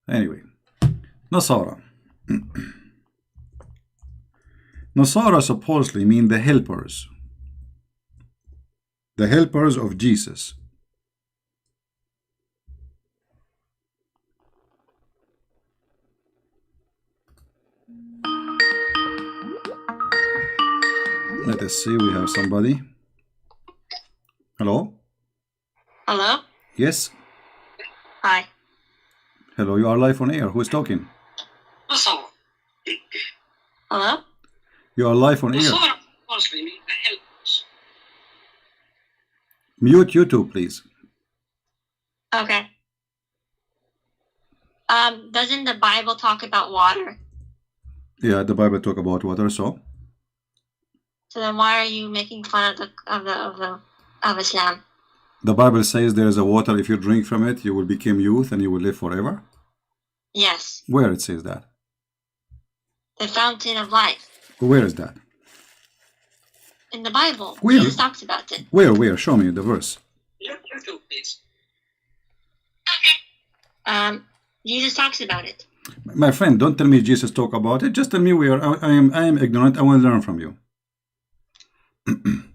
Anyway, Nasara. Nasara supposedly mean the helpers of Jesus. Let us see, we have somebody. Hello? Hello? Yes? Hi. Hello, you are live on air. Who is talking? Hello? You are live on air. Mute YouTube, please. Okay. Doesn't the Bible talk about water? Yeah, the Bible talk about water, so then why are you making fun of Islam? the Bible says there is a water, if you drink from it, you will become youth and you will live forever. Yes. Where it says that? The fountain of life. Where is that? In the Bible. Where? Jesus talks about it. Where? Show me the verse. YouTube, please. Jesus talks about it. My friend, don't tell me Jesus talk about it. Just tell me where. I am ignorant. I want to learn from you.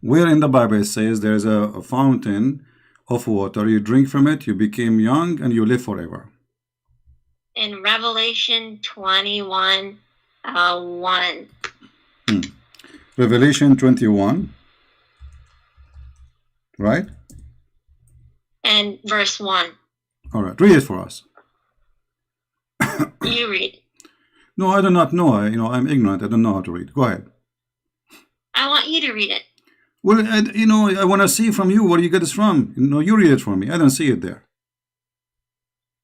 Where in the Bible it says there is a fountain of water, you drink from it, you became young, and you live forever? In Revelation 21, 1. Revelation 21, right? And verse 1. All right, read it for us. You read. No, I do not know. I'm ignorant. I don't know how to read. Go ahead. I want you to read it. Well, I want to see from you where you get this from. You read it for me. I don't see it there.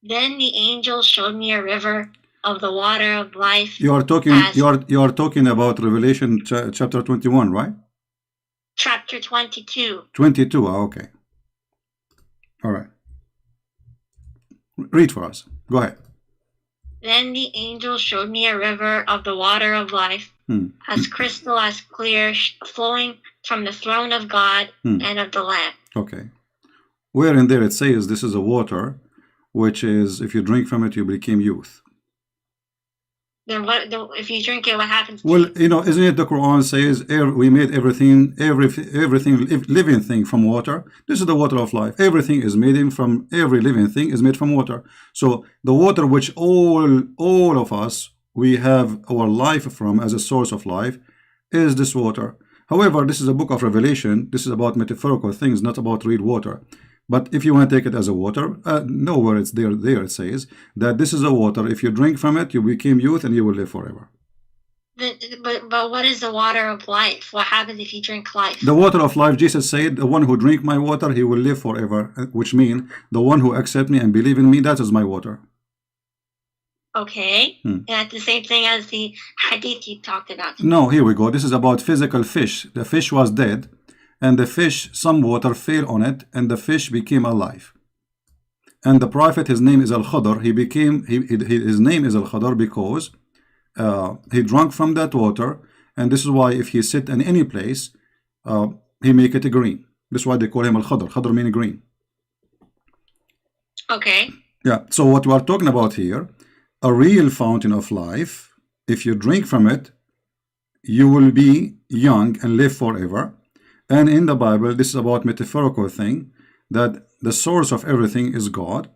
Then the angel showed me a river of the water of life. You are talking about Revelation chapter 21, right? Chapter 22. 22. Okay. All right. Read for us. Go ahead. Then the angel showed me a river of the water of life, as crystal, as clear, flowing from the throne of God and of the Lamb. Okay. Where in there it says this is a water, which is, if you drink from it, you become youth. Then what? If you drink it, what happens? Well, isn't it the Quran says we made everything living thing from water? This is the water of life. Everything is made from every living thing is made from water. So the water which all of us we have our life from as a source of life is this water. However, this is a book of Revelation. This is about metaphorical things, not about real water. But if you want to take it as a water, nowhere it's there it says that this is a water. If you drink from it, you become youth and you will live forever. But what is the water of life? What happens if you drink life? The water of life, Jesus said, the one who drink my water, he will live forever, which means the one who accept me and believe in me, that is my water. Okay. And that's the same thing as the hadith you talked about. No, here we go. This is about physical fish. The fish was dead. And the fish, some water fell on it, and the fish became alive. And the prophet, his name is Al-Khadr. His name is Al-Khadr because he drank from that water, and this is why if he sit in any place, he make it green. This is why they call him Al-Khadr. Khadr means green. Okay. Yeah. So what we are talking about here, a real fountain of life. If you drink from it, you will be young and live forever. And in the Bible, this is about metaphorical thing, that the source of everything is God.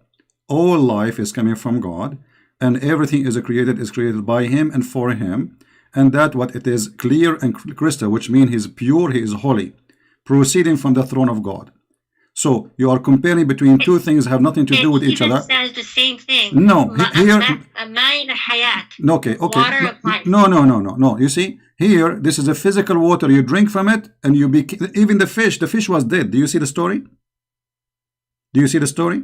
All life is coming from God, and everything is created by Him and for Him. And that what it is clear and crystal, which means He's pure, He is holy, proceeding from the throne of God. So you are comparing between two things have nothing to do with each other. It says the same thing. No, here. Okay. Water of life. No. You see, here, this is a physical water. You drink from it, and you become. Even the fish was dead. Do you see the story? Do you see the story?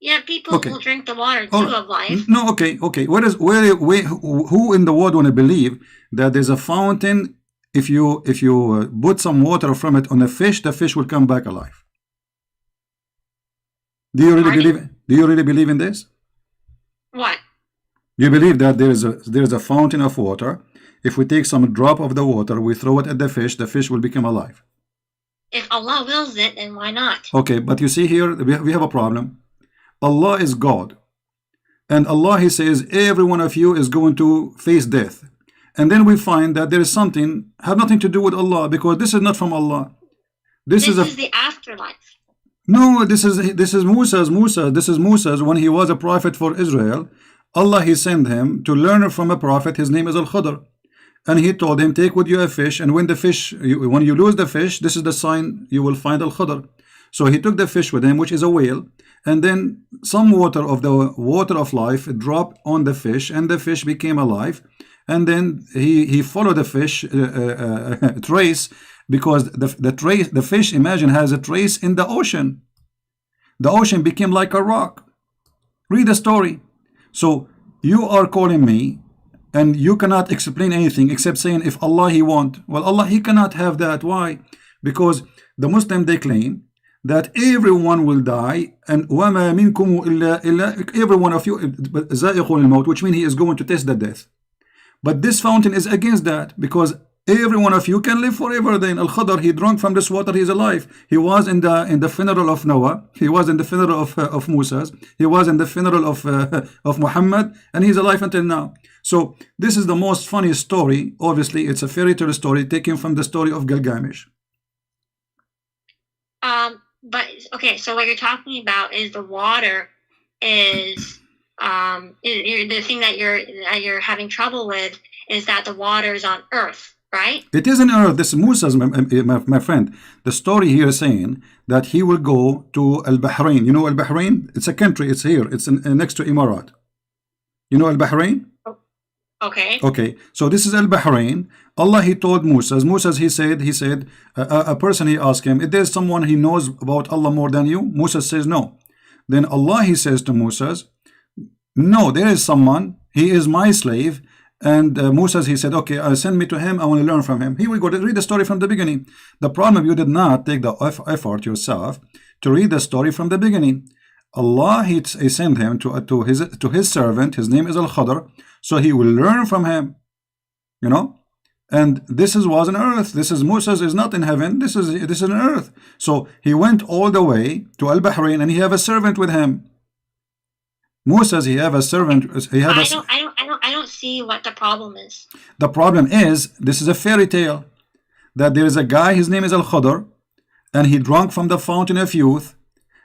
Yeah, people will drink the water too of life. No, okay. Who in the world want to believe that there's a fountain? If you put some water from it on the fish will come back alive. Do you really believe in this? What? You believe that there is a fountain of water. If we take some drop of the water, we throw it at the fish will become alive. If Allah wills it, then why not? Okay, but you see here, we have a problem. Allah is God. and Allah, he says, every one of you is going to face death. And then we find that there is something have nothing to do with Allah, because this is not from Allah. This is the afterlife. No, this is Musa's when he was a prophet for Israel. Allah, he sent him to learn from a prophet. His name is Al-Khadr, and he told him, take with you a fish, and when you lose the fish, this is the sign you will find Al-Khadr. So he took the fish with him, which is a whale, and then some water of the water of life dropped on the fish, and the fish became alive. And then he followed the fish trace, because the fish, imagine, has a trace in the ocean. The ocean became like a rock. Read the story. So you are calling me, and you cannot explain anything except saying, if Allah he want. Well, Allah, he cannot have that. Why? Because the Muslim, they claim that everyone will die, and وَمَا مِنْكُمُ إِلَّا every one of you زَائِقُ الْمَوْتِ, which means he is going to taste the death. But this fountain is against that, because every one of you can live forever. Then Al-Khadr, he drank from this water, he is alive. He was in the funeral of Noah, he was in the funeral of Musa, he was in the funeral of Muhammad, and he's alive until now. So this is the most funny story. Obviously, it's a fairy tale story taken from the story of Gilgamesh. But okay, so what you're talking about is the water is the thing that you're having trouble with is that the water is on earth, right? It is on earth. This Musa's, my friend. The story here is saying that he will go to Al-Bahrain. You know Al-Bahrain? It's a country. It's here. It's next to Emirat. You know Al-Bahrain? Okay. Okay. So this is Al-Bahrain. Allah, he told Musa, he said, a person, he asked him, is there someone he knows about Allah more than you? Musa says no. Then Allah, he says to Musa, no, there is someone, he is my slave. And Musa, he said, okay, send me to him, I want to learn from him. Here we go, read the story from the beginning. The problem, you did not take the effort yourself to read the story from the beginning. Allah, he sent him to his servant, his name is Al-Khadr, so he will learn from him, you know. And this was on earth. This is Musa is not in heaven. This is on earth. So he went all the way to Al-Bahrain, and he have a servant with him. Musa, he have a servant. I don't see what the problem is. The problem is, this is a fairy tale, that there is a guy, his name is Al-Khadr, and he drank from the fountain of youth.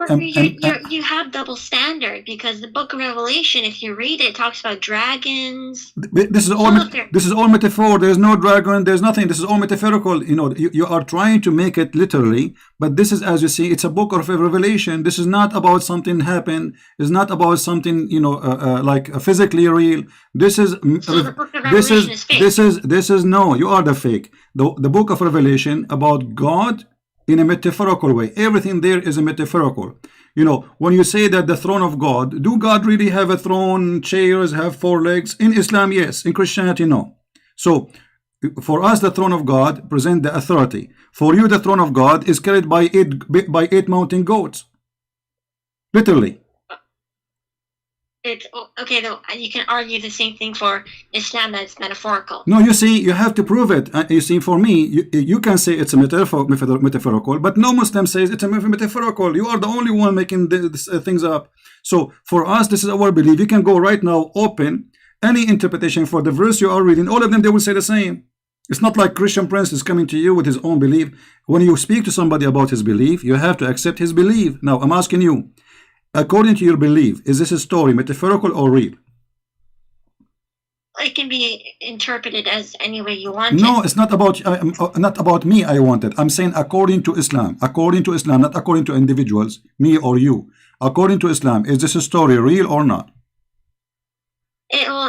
You have double standard, because the book of Revelation, if you read it, talks about dragons. This is all metaphor. There's no dragon, there's nothing. This is all metaphorical. You know, you are trying to make it literally, but this is, as you see, it's a book of Revelation. This is not about something happened. It's not about something, you know, like physically real. This is no, you are the fake. The book of Revelation about God in a metaphorical way. Everything there is a metaphorical. You know, when you say that the throne of God, do God really have a throne, chairs, have four legs? In Islam, yes. In Christianity, no. So for us, the throne of God present the authority. For you, the throne of God is carried by eight mountain goats. Literally. It's okay, though. You can argue the same thing for Islam, that's metaphorical. No, you see, you have to prove it. You see, for me, you can say it's a metaphorical, but no Muslim says it's a metaphorical. You are the only one making these things up. So for us, this is our belief. You can go right now, open any interpretation for the verse you are reading. All of them, they will say the same. It's not like Christian Prince is coming to you with his own belief. When you speak to somebody about his belief, you have to accept his belief. Now, I'm asking you, according to your belief, is this a story metaphorical or real? It can be interpreted as any way you want. No, it's not about me. I want it. I'm saying according to Islam. According to Islam, not according to individuals, me or you. According to Islam, is this a story real or not?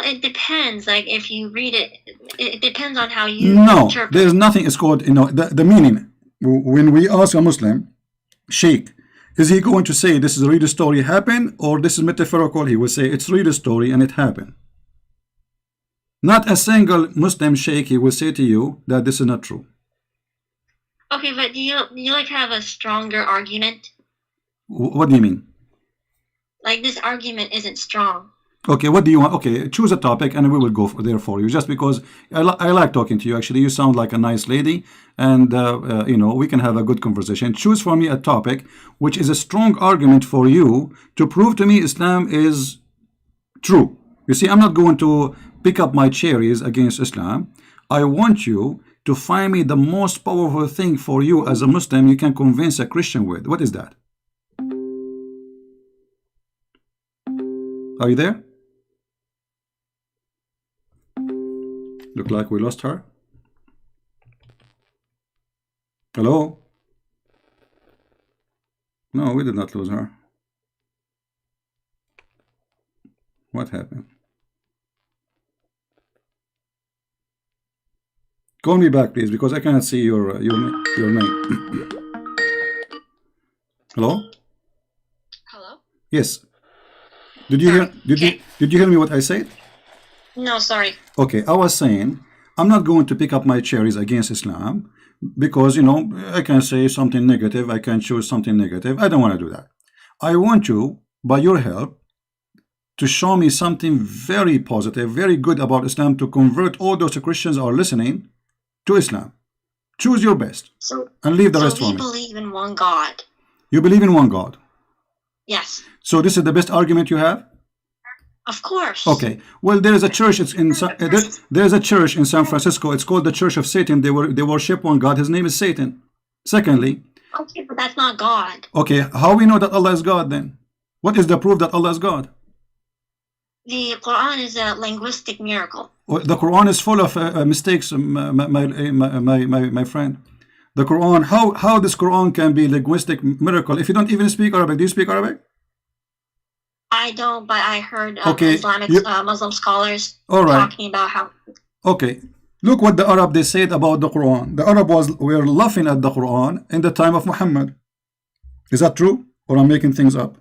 It depends. Like if you read it, it depends on how you interpret. There's nothing. It's called, you know, the meaning. When we ask a Muslim, Sheikh, is he going to say this is a real story happened, or this is metaphorical? He will say it's real story and it happened. Not a single Muslim sheikh, he will say to you that this is not true. Okay, but do you like have a stronger argument? What do you mean? Like this argument isn't strong. Okay, what do you want? Okay, choose a topic and we will go there for you. Just because I like talking to you. Actually, you sound like a nice lady, and you know, we can have a good conversation. Choose for me a topic which is a strong argument for you to prove to me Islam is True. You see, I'm not going to pick up my cherries against Islam. I want you to find me the most powerful thing for you as a Muslim you can convince a Christian with. What is that? Are you there? Look like we lost her. Hello? No, we did not lose her. What happened? Call me back, please, because I cannot see your name. Hello? Hello? Yes. Did you hear? Did you hear me what I said? No, sorry. Okay, I was saying I'm not going to pick up my cherries against Islam because, you know, I can say something negative, I can choose something negative. I don't want to do that. I want you, by your help, to show me something very positive, very good about Islam to convert all those Christians who are listening to Islam. Choose your best and leave the rest for me. We believe in one God. You believe in one God? Yes. So this is the best argument you have? Of course. Okay. Well, there is a church. There is a church in San Francisco. It's called the Church of Satan. They worship one God. His name is Satan. Secondly. Okay, but that's not God. Okay. How we know that Allah is God then? What is the proof that Allah is God? The Quran is a linguistic miracle. Well, the Quran is full of mistakes, my friend. The Quran. How this Quran can be linguistic miracle if you don't even speak Arabic? Do you speak Arabic? I don't, but I heard Islamic Muslim scholars talking about how. Okay, look what the Arab they said about the Quran. The Arab were laughing at the Quran in the time of Muhammad. Is that true, or I'm making things up?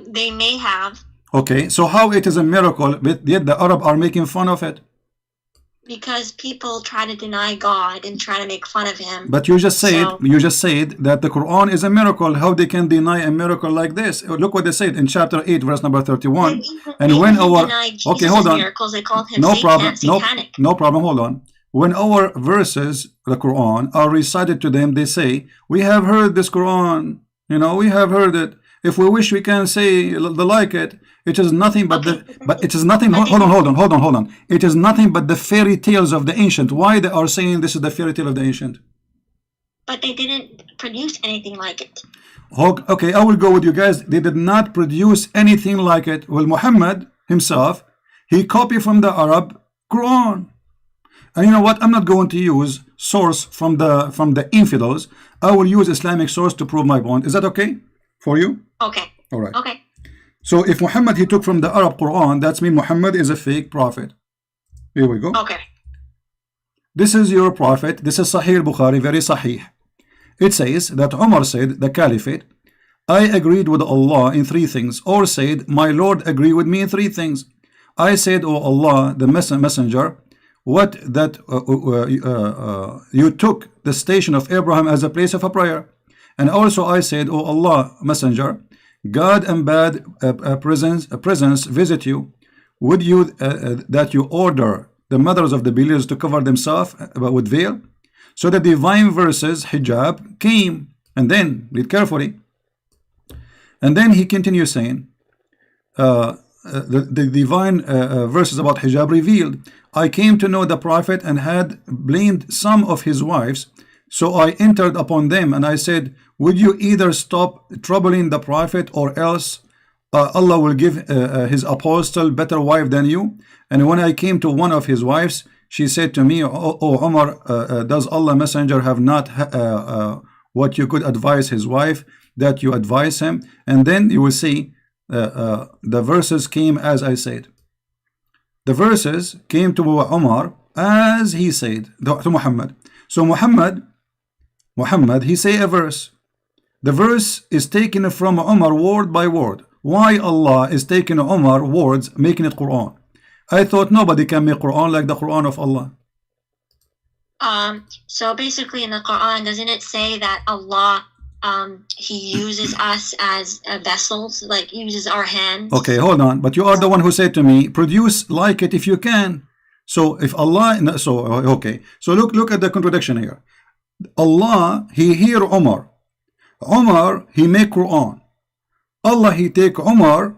They may have. Okay, so how it is a miracle, but yet the Arab are making fun of it? Because people try to deny God and try to make fun of him. But you just said that the Quran is a miracle. How they can deny a miracle like this? Look what they said in chapter 8, verse number 31. And when our hold on, miracles, they called him no Satan, problem, satanic. no problem. Hold on. When our verses, the Quran, are recited to them, they say, "We have heard this Quran. You know, we have heard it. If we wish, we can say the like it. It is nothing but it is nothing. Hold on. It is nothing but the fairy tales of the ancient. Why they are saying this is the fairy tale of the ancient? But they didn't produce anything like it. Okay, I will go with you guys. They did not produce anything like it. Well, Muhammad himself, he copied from the Arab Quran. And you know what? I'm not going to use source from the infidels. I will use Islamic source to prove my point. Is that okay for you? Okay. All right. Okay. So if Muhammad he took from the Arab Quran, that means Muhammad is a fake prophet. Here we go. Okay. This is your prophet. This is Sahih Bukhari, very Sahih. It says that Umar said, the Caliphate, I agreed with Allah in three things, or said, my Lord agreed with me in three things. I said, O Allah, the messenger, what that you took the station of Abraham as a place of a prayer. And also I said, O Allah, messenger, God and bad presence visit you. Would you that you order the mothers of the believers to cover themselves with veil? So the divine verses, hijab, came. And then, read carefully. And then he continues saying, the divine verses about hijab revealed, I came to know the prophet and had blamed some of his wives. So I entered upon them and I said, would you either stop troubling the prophet or else Allah will give his apostle better wife than you? And when I came to one of his wives, she said to me, O Umar, does Allah messenger have not what you could advise his wife that you advise him? And then you will see the verses came as I said. The verses came to Umar as he said to Muhammad. So Muhammad, he say a verse. The verse is taken from Umar word by word. Why Allah is taking Umar words, making it Quran? I thought nobody can make Quran like the Quran of Allah. So basically in the Quran, doesn't it say that Allah, he uses us as vessels, like uses our hands? Okay, hold on. But you are the one who said to me, produce like it if you can. So if Allah, okay. So look at the contradiction here. Allah, he hear Umar. Umar, he make Quran. Allah, he take Umar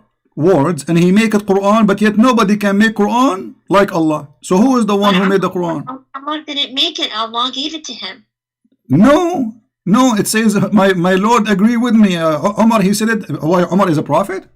words and he make it Quran, but yet nobody can make Quran like Allah. So who is the one who made the Quran? Allah didn't make it. Allah gave it to him. No, no, it says my Lord agree with me. Umar, he said it. Why Umar is a prophet?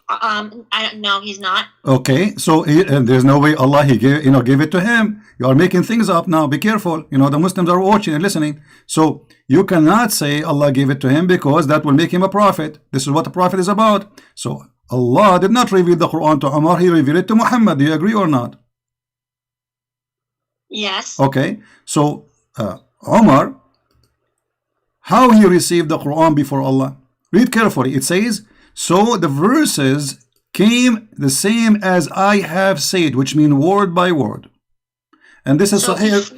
I don't know. He's not. Okay, so there's no way Allah he gave it to him. You are making things up now. Be careful. The Muslims are watching and listening. So you cannot say Allah gave it to him because that will make him a prophet. This is what the prophet is about. So Allah did not reveal the Quran to Umar. He revealed it to Muhammad. Do you agree or not? Yes. Okay. So Umar, how he received the Quran before Allah? Read carefully. It says, so the verses came the same as I have said, which mean word by word. And this is so Sahih.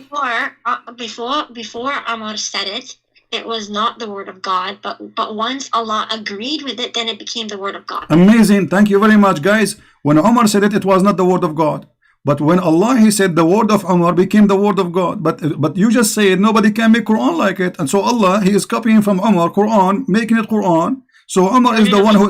Before Umar said it, it was not the word of God, but once Allah agreed with it, then it became the word of God. Amazing. Thank you very much, guys. When Umar said it, it was not the word of God. But when Allah he said, the word of Umar became the word of God. But you just said nobody can make Quran like it. And so Allah, he is copying from Umar Quran, making it Quran. So Umar is the one who...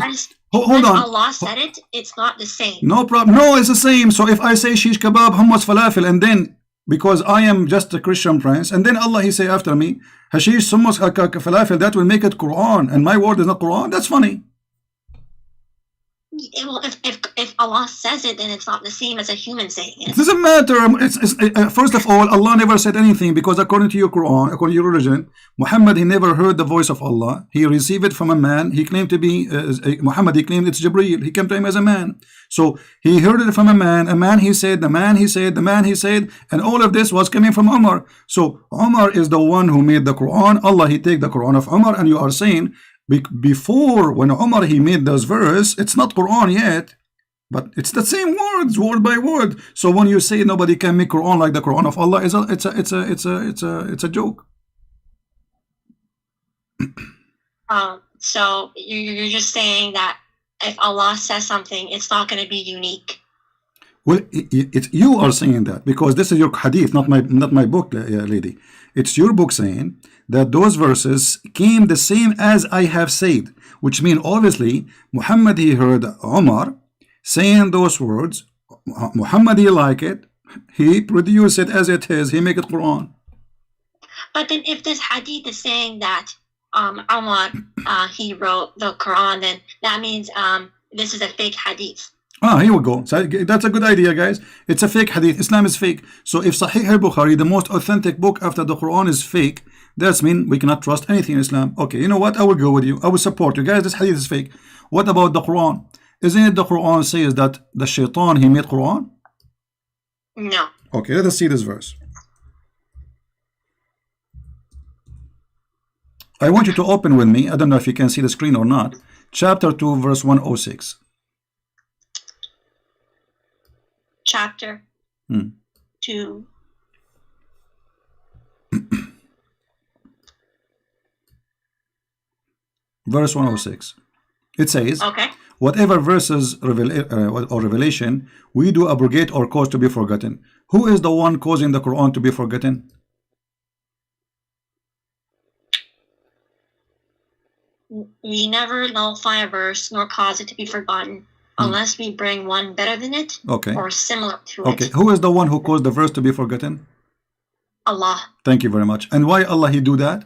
Hold on. Allah said it, it's not the same. No problem. No, it's the same. So if I say shish kebab, hummus, falafel, and then because I am just a Christian prince, and then Allah he say after me, hashish, hummus, falafel, that will make it Quran, and my word is not Quran. That's funny. Well, if Allah says it, then it's not the same as a human saying it. It doesn't matter. First of all, Allah never said anything because according to your Quran, according to your religion, Muhammad he never heard the voice of Allah. He received it from a man. He claimed to be Muhammad. He claimed it's Jibreel. He came to him as a man. So he heard it from a man. A man he said. The man he said. The man he said. And all of this was coming from Umar. So Umar is the one who made the Quran. Allah he take the Quran of Umar, and you are saying. Before, when Umar he made those verse, it's not Quran yet, but it's the same words, word by word. So when you say nobody can make Quran like the Quran of Allah, it's a joke. So you're just saying that if Allah says something, it's not going to be unique. Well, you are saying that because this is your hadith, not my book, lady. It's your book saying that those verses came the same as I have said, which means obviously Muhammad he heard Umar saying those words. Muhammad he like it. He produced it as it is. He make it Quran. But then if this hadith is saying that Umar he wrote the Quran, then that means this is a fake hadith. Here we go. So that's a good idea, guys. It's a fake hadith. Islam is fake. So if Sahih al-Bukhari, the most authentic book after the Quran, is fake, that's mean we cannot trust anything in Islam. Okay, you know what? I will go with you. I will support you, guys. This hadith is fake. What about the Quran? Isn't it the Quran says that the shaitan he made Quran? No. Okay, let us see this verse. I want you to open with me. I don't know if you can see the screen or not. Chapter 2, verse 106. Chapter 2. Verse 106. It says, okay. Whatever verses or revelation we do abrogate or cause to be forgotten. Who is the one causing the Quran to be forgotten? We never nullify a verse nor cause it to be forgotten unless we bring one better than it or similar to it. Okay, who is the one who caused the verse to be forgotten? Allah. Thank you very much. And why Allah he do that?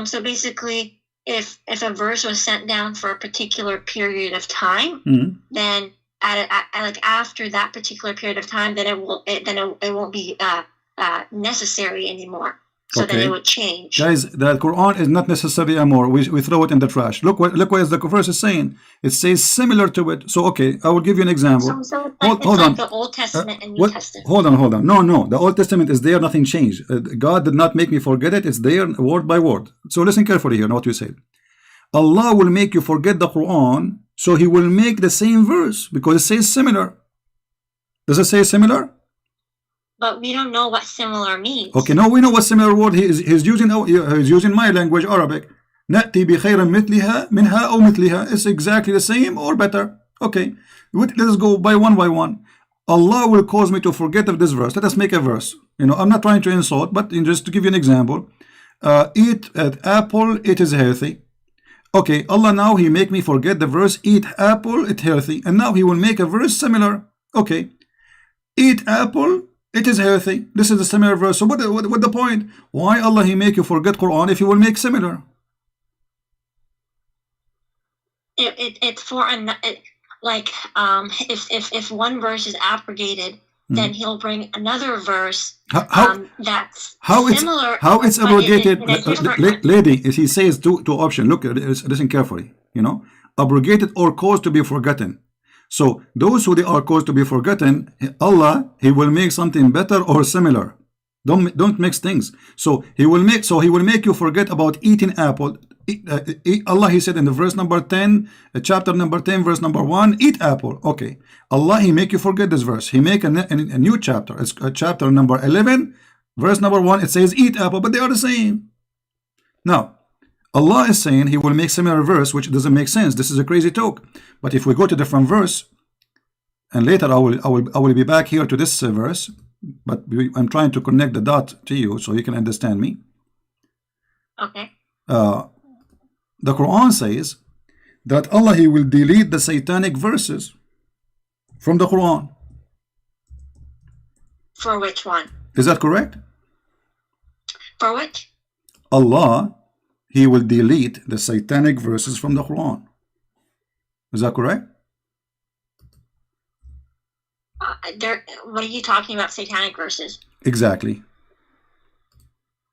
So basically, if a verse was sent down for a particular period of time, then like after that particular period of time, then it won't be necessary anymore. So then it would change. Guys, the Quran is not necessary anymore. We throw it in the trash. Look what the verse is saying. It says similar to it. So okay, I will give you an example. So hold on. The Old Testament and New Testament. Hold on. No. The Old Testament is there. Nothing changed. God did not make me forget it. It's there word by word. So listen carefully here. Know what you said. Allah will make you forget the Quran, so He will make the same verse because it says similar. Does it say similar? But we don't know what similar means. Okay, no, we know what similar word he's using my language, Arabic. نأتي بخير مثلها منها أو مثلها. It's exactly the same or better. Okay, let us go by one. Allah will cause me to forget of this verse. Let us make a verse. I'm not trying to insult, but just to give you an example. eat apple, it is healthy. Okay, Allah now He make me forget the verse eat apple, it healthy, and now He will make a verse similar. Okay, eat apple, it is healthy. This is a similar verse. So what the point? Why Allah He make you forget Quran if He will make similar? It's for like if one verse is abrogated, then He'll bring another verse that's similar. How it's abrogated, in a different lady? He says two options. Look, listen carefully. You know, abrogated or caused to be forgotten. So those who they are caused to be forgotten, Allah He will make something better or similar. Don't mix things. So He will make you forget about eating apple. Allah He said in the verse number 10, chapter number 10, verse number 1, eat apple. Okay, Allah He make you forget this verse. He make a new chapter. It's chapter number 11, verse number 1. It says eat apple, but they are the same. Now Allah is saying He will make similar verse, which doesn't make sense. This is a crazy talk. But if we go to different verse, and later I will be back here to this verse, but I'm trying to connect the dot to you so you can understand me. Okay. The Quran says that Allah He will delete the satanic verses from the Quran. For which one? Is that correct? For which? Allah He will delete the satanic verses from the Quran. Is that correct? What are you talking about? Satanic verses? Exactly.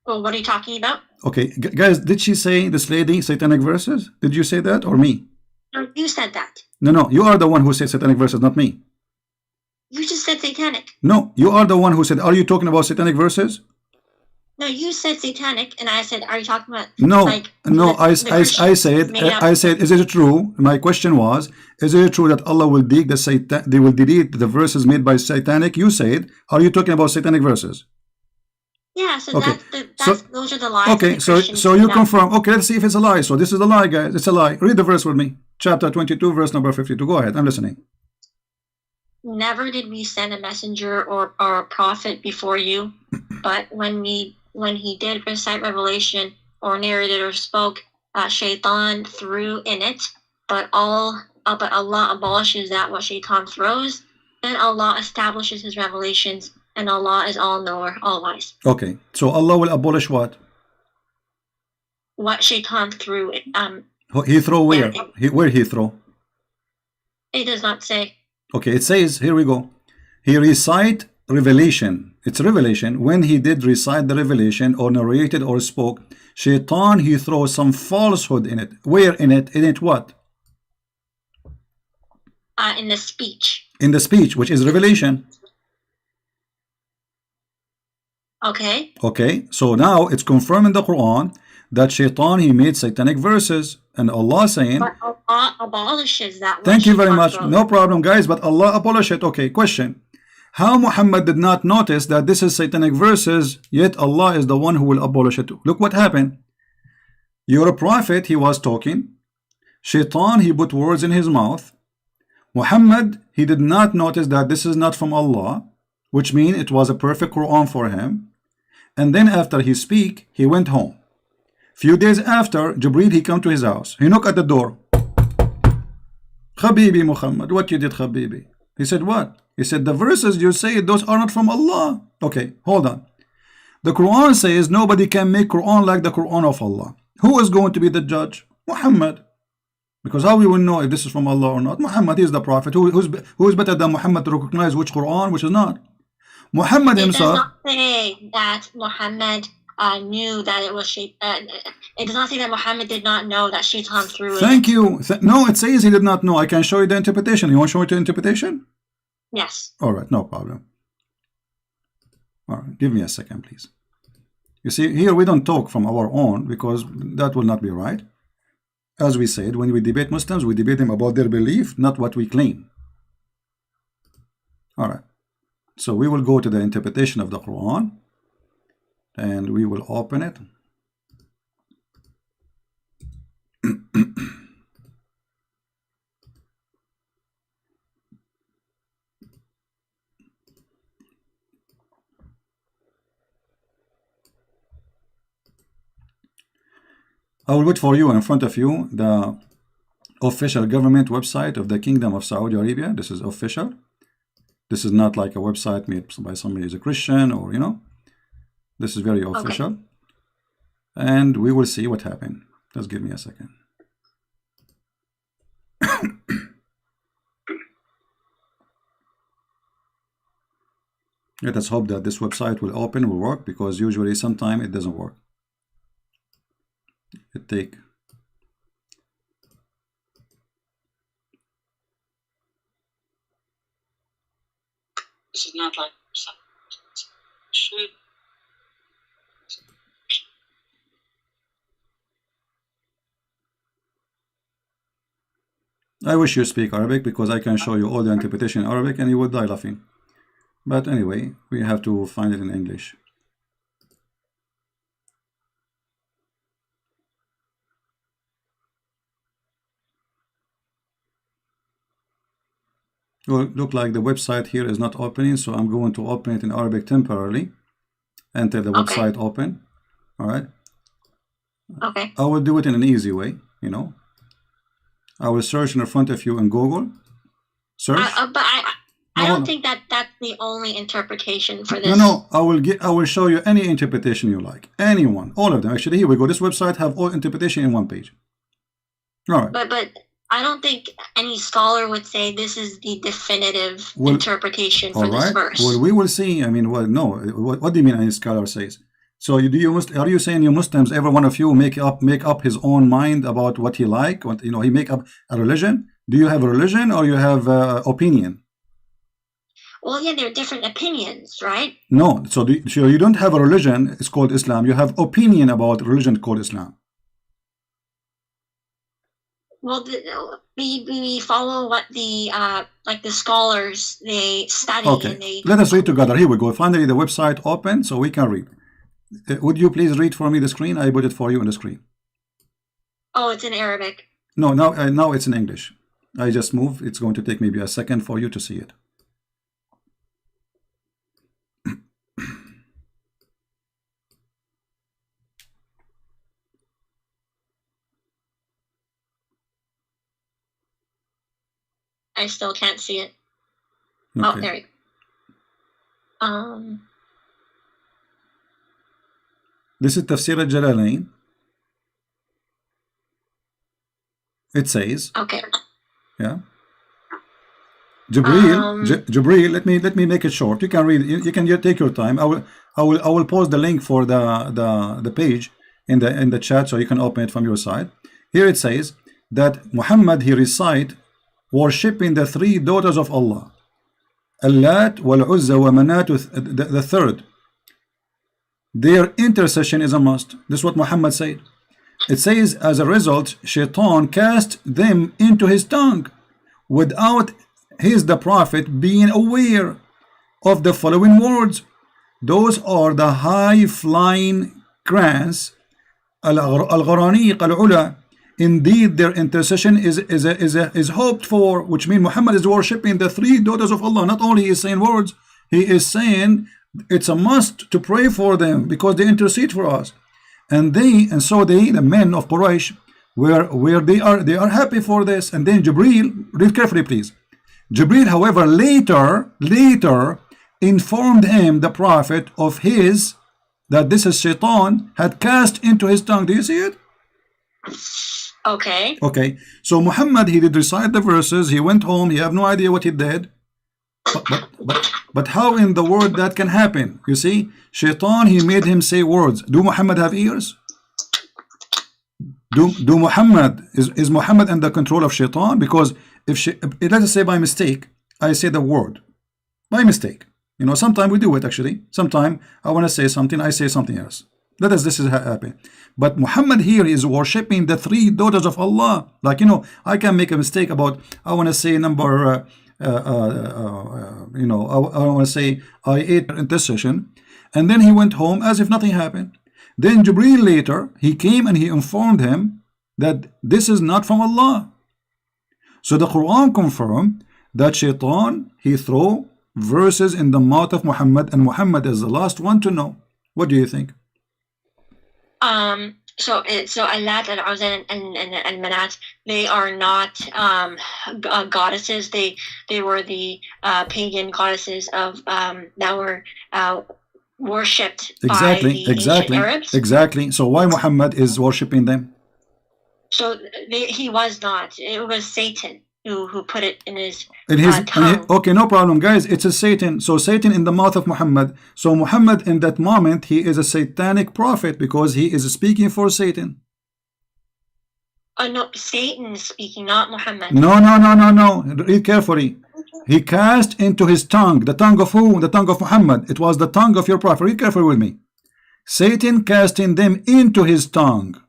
Well, what are you talking about? Okay, guys, did she say, this lady, satanic verses? Did you say that or me? No, you said that. No, you are the one who said satanic verses, not me. You just said satanic. No, you are the one who said, are you talking about satanic verses? No, you said satanic, and I said, are you talking about? No, like, I said, is it true? My question was, is it true that Allah will delete the verses made by satanic? You said, are you talking about satanic verses? Yeah, so okay. Those are the lies. Okay, so you confirm. Okay, let's see if it's a lie. So this is a lie, guys. It's a lie. Read the verse with me. Chapter 22, verse number 52. Go ahead. I'm listening. Never did we send a messenger or a prophet before you, but when he did recite revelation or narrated or spoke, shaitan threw in it, but Allah abolishes that what shaitan throws. Then Allah establishes His revelations, and Allah is all-knower, all-wise. Okay, so Allah will abolish what? What shaitan threw. He throw where? Where he throw? It does not say. Okay, it says, here we go. He recite revelation. It's revelation. When he did recite the revelation or narrated or spoke, shaitan, he throws some falsehood in it. Where in it? In it what? In the speech. In the speech, which is revelation. Okay. Okay, so now it's confirmed in the Quran that shaitan, he made satanic verses, and Allah saying, but Allah abolishes that. Thank you very much. No problem, guys, but Allah abolished it. Okay, question. How Muhammad did not notice that this is satanic verses, yet Allah is the one who will abolish it? Look what happened. You're a prophet, he was talking. Shaitan, he put words in his mouth. Muhammad, he did not notice that this is not from Allah, which means it was a perfect Quran for him. And then after he speak, he went home. Few days after, Jibreel, he come to his house. He knocked at the door. Habibi Muhammad, what you did, Habibi? He said, what? He said, the verses you say, those are not from Allah. Okay, hold on. The Quran says nobody can make Quran like the Quran of Allah. Who is going to be the judge? Muhammad. Because how we will know if this is from Allah or not? Muhammad is the prophet. Who is better than Muhammad to recognize which Quran, which is not? Muhammad himself. It does not say that Muhammad knew that it was shaitan. It does not say that Muhammad did not know that shaitan threw it. Thank you. No, it says he did not know. I can show you the interpretation. You want to show me the interpretation? Yes. All right, no problem. All right, give me a second, please. You see, here we don't talk from our own because that will not be right. As we said, when we debate Muslims, we debate them about their belief, not what we claim. All right. So we will go to the interpretation of the Quran and we will open it. I will put for you in front of you the official government website of the Kingdom of Saudi Arabia. This is official. This is not like a website made by somebody who's a Christian or, you know. This is very official. Okay. And we will see what happened. Just give me a second. Let us hope that this website will open, will work, because usually sometimes it doesn't work. It take. This is not like should. I wish you speak Arabic, because I can show you all the interpretation in Arabic and you would die laughing. But anyway, we have to find it in English. Well, look like the website here is not opening, so I'm going to open it in Arabic temporarily until the Okay. website open. All right. Okay. I will do it in an easy way, you know. I will search in front of you in Google. Search. But I No, don't no. think that that's the only interpretation for this. No, no. I will show you any interpretation you like. Anyone, all of them. Actually, here we go. This website have all interpretation in one page. All right. But I don't think any scholar would say this is the definitive Well, interpretation for All this right. verse. Well, we will see. I mean, well, no. What do you mean? Any scholar says? So are you saying you Muslims, every one of you make up his own mind about what he like? What, you know, he make up a religion? Do you have a religion or you have opinion? Well, yeah, there are different opinions, right? No. So you don't have a religion. It's called Islam. You have opinion about religion called Islam. Well, we follow what the like the scholars they study and Okay. they. Let us read together. Here we go. Finally, the website open so we can read. Would you please read for me the screen? I put it for you on the screen. Oh, it's in Arabic. No, now it's in English. I just moved. It's going to take maybe a second for you to see it. I still can't see it. Oh, Okay. there you go. This is Tafsir al-Jalalain. It says, Okay. yeah. Jibreel, Um, Jibreel. Let me make it short. You can read. You can take your time. I will post the link for the page in the chat so you can open it from your side. Here it says that Muhammad he recite worshipping the three daughters of Allah, Allat wal Uzza wa Manat, the third. Their intercession is a must. This is what Muhammad said. It says, as a result, Shaitan cast them into his tongue without the Prophet being aware of the following words. Those are the high-flying crans, al-gharaniq al-ula. Indeed, their intercession is hoped for, which means Muhammad is worshipping the three daughters of Allah. Not only is saying words, he is saying it's a must to pray for them because they intercede for us. And so the men of Quraysh, where they are happy for this. And then Jibreel, read carefully please. Jibreel, however, later informed him, the Prophet, of that this is Shaitan had cast into his tongue. Do you see it? Okay. Okay. So Muhammad, he did recite the verses. He went home. He have no idea what he did. But how in the world that can happen? You see, Shaitan, he made him say words. Do Muhammad have ears? Do Muhammad is Muhammad under control of Shaitan? Because if let us say by mistake, I say the word by mistake. You know, sometimes we do it actually. Sometimes I want to say something, I say something else. This is happen. But Muhammad here is worshipping the three daughters of Allah. Like, you know, I can make a mistake about, I want to say number, you know, I want to say I ate intercession. And then he went home as if nothing happened. Then Jibreel later, he came and he informed him that this is not from Allah. So the Quran confirmed that Shaitan, he threw verses in the mouth of Muhammad, and Muhammad is the last one to know. What do you think? So Allat and Uzza and Manat, they are not goddesses. They were the pagan goddesses of that were worshipped by the ancient Arabs. Exactly. So why Muhammad is worshipping them? So he was not. It was Satan who put it in his tongue. Okay, no problem, guys. It's a Satan. So Satan in the mouth of Muhammad. So Muhammad in that moment, he is a satanic prophet because he is speaking for Satan. No, Satan is speaking, not Muhammad. No. Read carefully. He cast into his tongue. The tongue of who? The tongue of Muhammad. It was the tongue of your prophet. Read carefully with me. Satan casting them into his tongue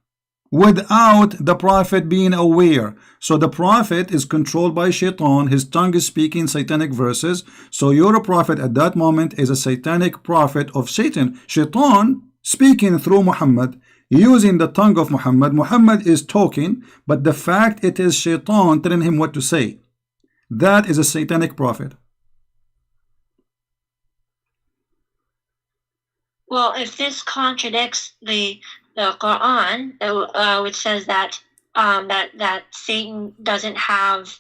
without the prophet being aware. So the prophet is controlled by Shaitan. His tongue is speaking satanic verses. So your prophet at that moment is a satanic prophet of Satan. Shaitan speaking through Muhammad, using the tongue of Muhammad. Muhammad is talking, but the fact it is Shaitan telling him what to say. That is a satanic prophet. Well, if this contradicts the Quran, which says that that Satan doesn't have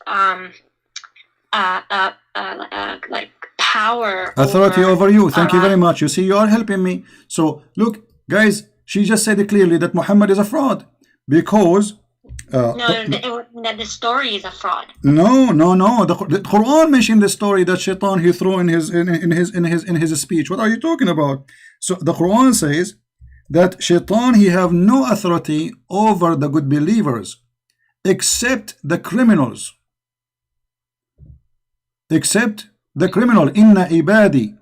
like power, authority over you. Thank you very much. You see, you are helping me. So look, guys, she just said it clearly that Muhammad is a fraud because the story is a fraud. No. The Quran mentioned the story that Shaitan he threw in his speech. What are you talking about? So the Quran says that Shaitan he have no authority over the good believers except the criminals. Except the criminal. Inna ibadi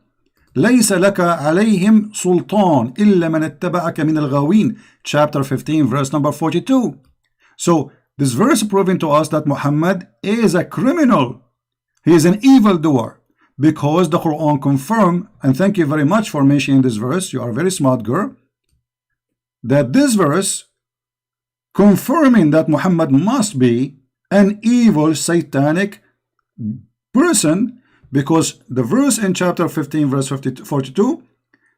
laysa laka alayhim sultan illa man ittaba'aka min al-ghawin. Chapter 15 verse number 42. So this verse proving to us that Muhammad is a criminal. He is an evildoer because the Quran confirm, and thank you very much for mentioning this verse. You are a very smart girl. That this verse confirming that Muhammad must be an evil satanic person because the verse in chapter 15 verse 42,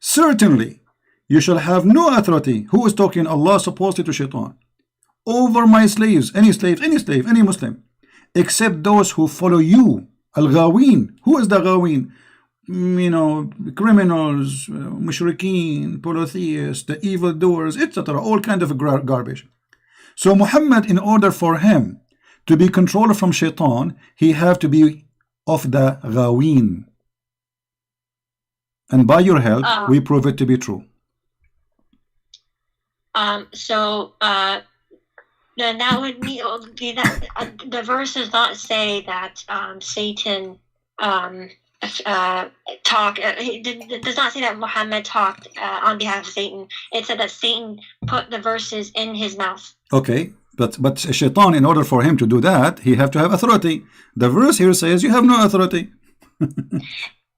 certainly you shall have no authority. Who is talking? Allah supposedly to Shaitan. Over my slaves, any Muslim, except those who follow you. Al-Ghawin. Who is the Ghawin? Criminals, mushrikeen, polytheists, the evildoers, etc. All kind of garbage. So Muhammad, in order for him to be controlled from Shaitan, he have to be of the Ghawin. And by your help, we prove it to be true. Then that would be that the verse does not say that Satan talked. It does not say that Muhammad talked on behalf of Satan. It said that Satan put the verses in his mouth. Okay, but Shaitan, in order for him to do that, he have to have authority. The verse here says you have no authority.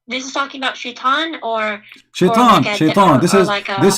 This is talking about Shaitan or Shaitan. Like Shaitan. This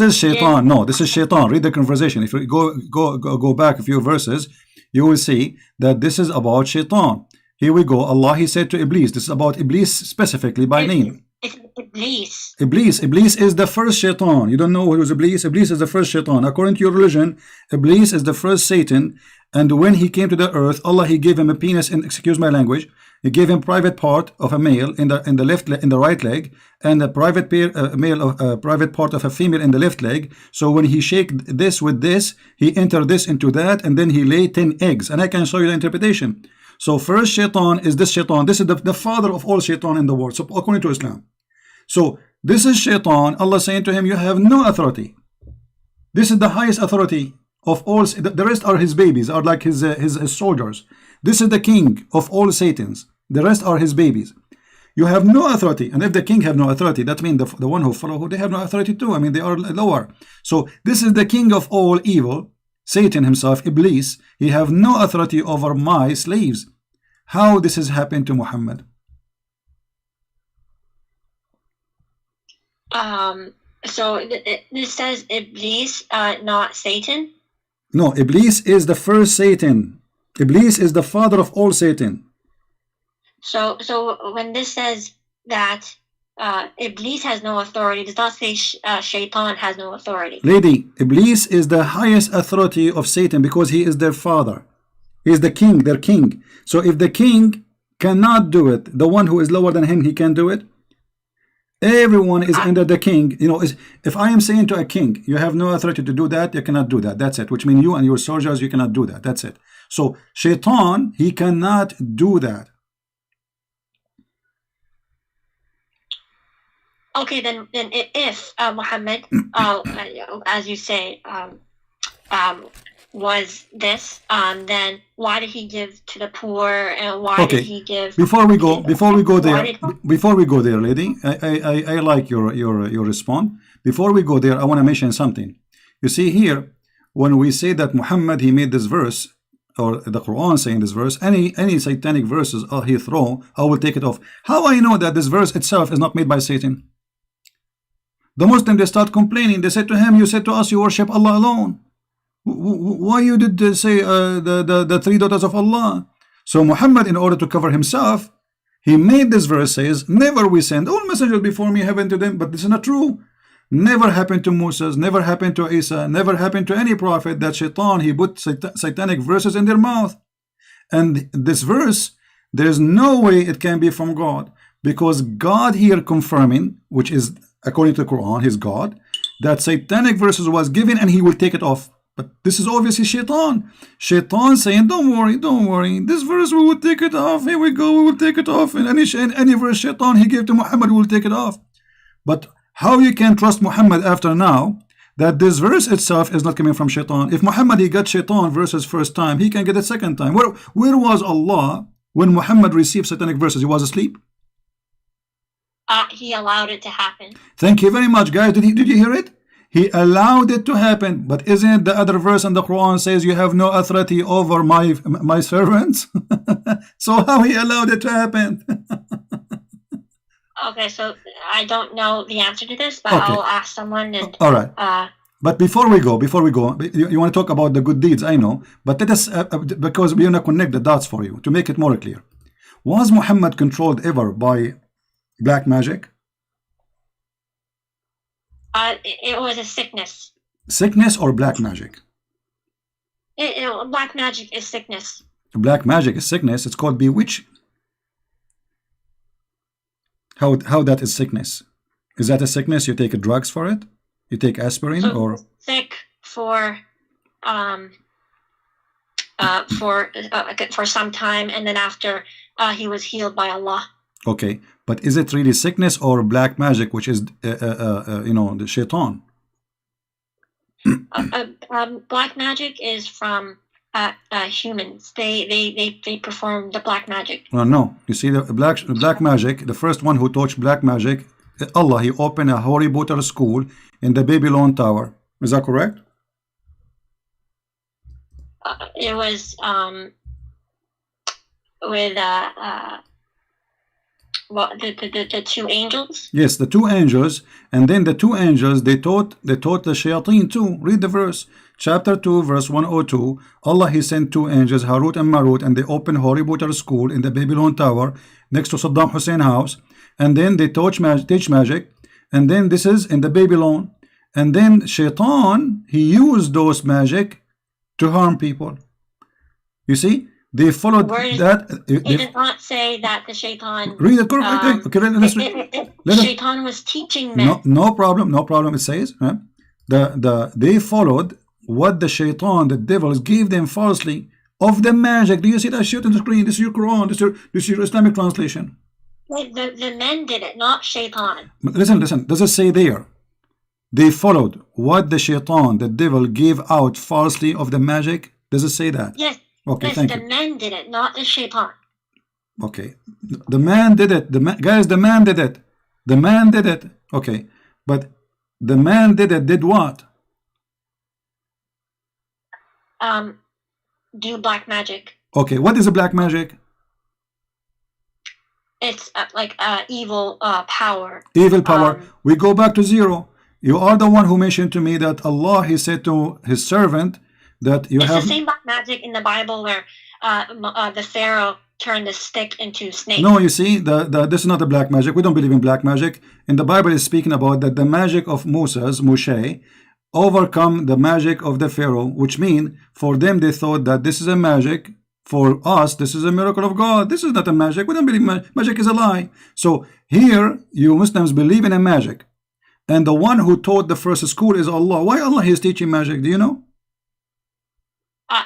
is Shaitan. No, this is Shaitan. Read the conversation. If you go back a few verses, you will see that this is about Shaitan. Here we go. Allah he said to Iblis. This is about Iblis specifically by name. It's Iblis. Iblis is the first Shaitan. You don't know who was Iblis? Iblis is the first Shaitan. According to your religion, Iblis is the first Satan. And when he came to the earth, Allah he gave him a penis, and excuse my language, he gave him private part of a male in the right leg, and a private private part of a female in the left leg. So when he shake this with this, he enter this into that, and then he lay 10 eggs. And I can show you the interpretation. So first Shaitan is this Shaitan. This is the father of all Shaitan in the world. So according to Islam. So this is Shaitan. Allah saying to him, you have no authority. This is the highest authority of all. The rest are his babies, are like his soldiers. This is the king of all Satans. The rest are his babies. You have no authority. And if the king have no authority, that means the one who follow, they have no authority too. I mean, they are lower. So this is the king of all evil. Satan himself, Iblis, he have no authority over my slaves. How this has happened to Muhammad? So this says Iblis, not Satan? No, Iblis is the first Satan. Iblis is the father of all Satan. So when this says that Iblis has no authority. It does not say Shaitan has no authority. Lady, Iblis is the highest authority of Satan because he is their father. He is the king, their king. So if the king cannot do it, the one who is lower than him, he can do it. Everyone is under the king. You know, if I am saying to a king, you have no authority to do that, you cannot do that. That's it. Which means you and your soldiers, you cannot do that. That's it. So Shaitan, he cannot do that. Okay, then if Muhammad, as you say, was this, then why did he give to the poor, and why did he give? Before we go there, lady, I like your response. Before we go there, I want to mention something. You see here, when we say that Muhammad, he made this verse, or the Quran saying this verse, any satanic verses he throw, I will take it off. How I know that this verse itself is not made by Satan? The Muslim, they start complaining. They said to him, you said to us, you worship Allah alone. Why you did say the three daughters of Allah? So Muhammad, in order to cover himself, he made this verse says, never we send all messengers before me heaven to them. But this is not true. Never happened to Moses, never happened to Isa, never happened to any prophet that Shaitan, he put satanic verses in their mouth. And this verse, there's no way it can be from God, because God here confirming, which is according to the Quran, his God, that satanic verses was given and he will take it off. But this is obviously Shaitan. Shaitan saying, don't worry, this verse we will take it off. Here we go, we will take it off. And any verse Shaitan he gave to Muhammad, we will take it off. But how you can trust Muhammad after now that this verse itself is not coming from Shaitan? If Muhammad he got Shaitan verses first time, he can get it second time. Where was Allah when Muhammad received satanic verses? He was asleep. He allowed it to happen. Thank you very much, guys. Did you hear it? He allowed it to happen. But isn't it the other verse in the Quran says you have no authority over my servants? So how he allowed it to happen? Okay, so I don't know the answer to this, but Okay. I'll ask someone. And all right. But before we go, you want to talk about the good deeds, I know. But let us, because we're going to connect the dots for you to make it more clear. Was Muhammad controlled ever by black magic? it was a sickness. Sickness or black magic? Black magic is sickness. Black magic is sickness. It's called bewitch. How that is sickness? Is that a sickness? You take drugs for it? You take aspirin So or sick for some time, and then after he was healed by Allah. okay? But is it really sickness or black magic, which is the shaitan? Black magic is from humans. They perform the black magic. No. You see the black magic. The first one who taught black magic, Allah. He opened a Harry Potter school in the Babylon Tower. Is that correct? It was with the two angels. Yes, the two angels, and then the two angels they taught the shayateen too. Read the verse, chapter 2, verse 102. Allah he sent two angels, Harut and Marut, and they opened Harry Potter school in the Babylon Tower next to Saddam Hussein house, and then they teach magic, and then this is in the Babylon, and then Shaitan he used those magic to harm people. You see, they followed that. It did not say that the Shaitan. Read it correctly. Okay, let's read. Shaitan was teaching men. No problem. It says they followed what the Shaitan, the devils, gave them falsely of the magic. Do you see that shit on the screen? This is your Quran. This is your Islamic translation. The men did it, not Shaitan. Listen. Does it say there? They followed what the Shaitan, the devil, gave out falsely of the magic. Does it say that? Yes. Okay, yes, thank the you. men did it, not the Shaitan. Okay, the man did it. Guys, the man did it. The man did it. Okay, but the man did it. Did what? Do black magic. Okay, what is a black magic? It's like evil power. Evil power. We go back to zero. You are the one who mentioned to me that Allah, he said to his servant that you it's have. the same black magic in the Bible where the Pharaoh turned the stick into snake. No, you see, this is not a black magic. We don't believe in black magic. In the Bible is speaking about that the magic of Moshe, overcome the magic of the Pharaoh, which mean for them they thought that this is a magic. For us, this is a miracle of God. This is not a magic. We don't believe magic is a lie. So here, you Muslims believe in a magic. And the one who taught the first school is Allah. Why Allah is teaching magic? Do you know?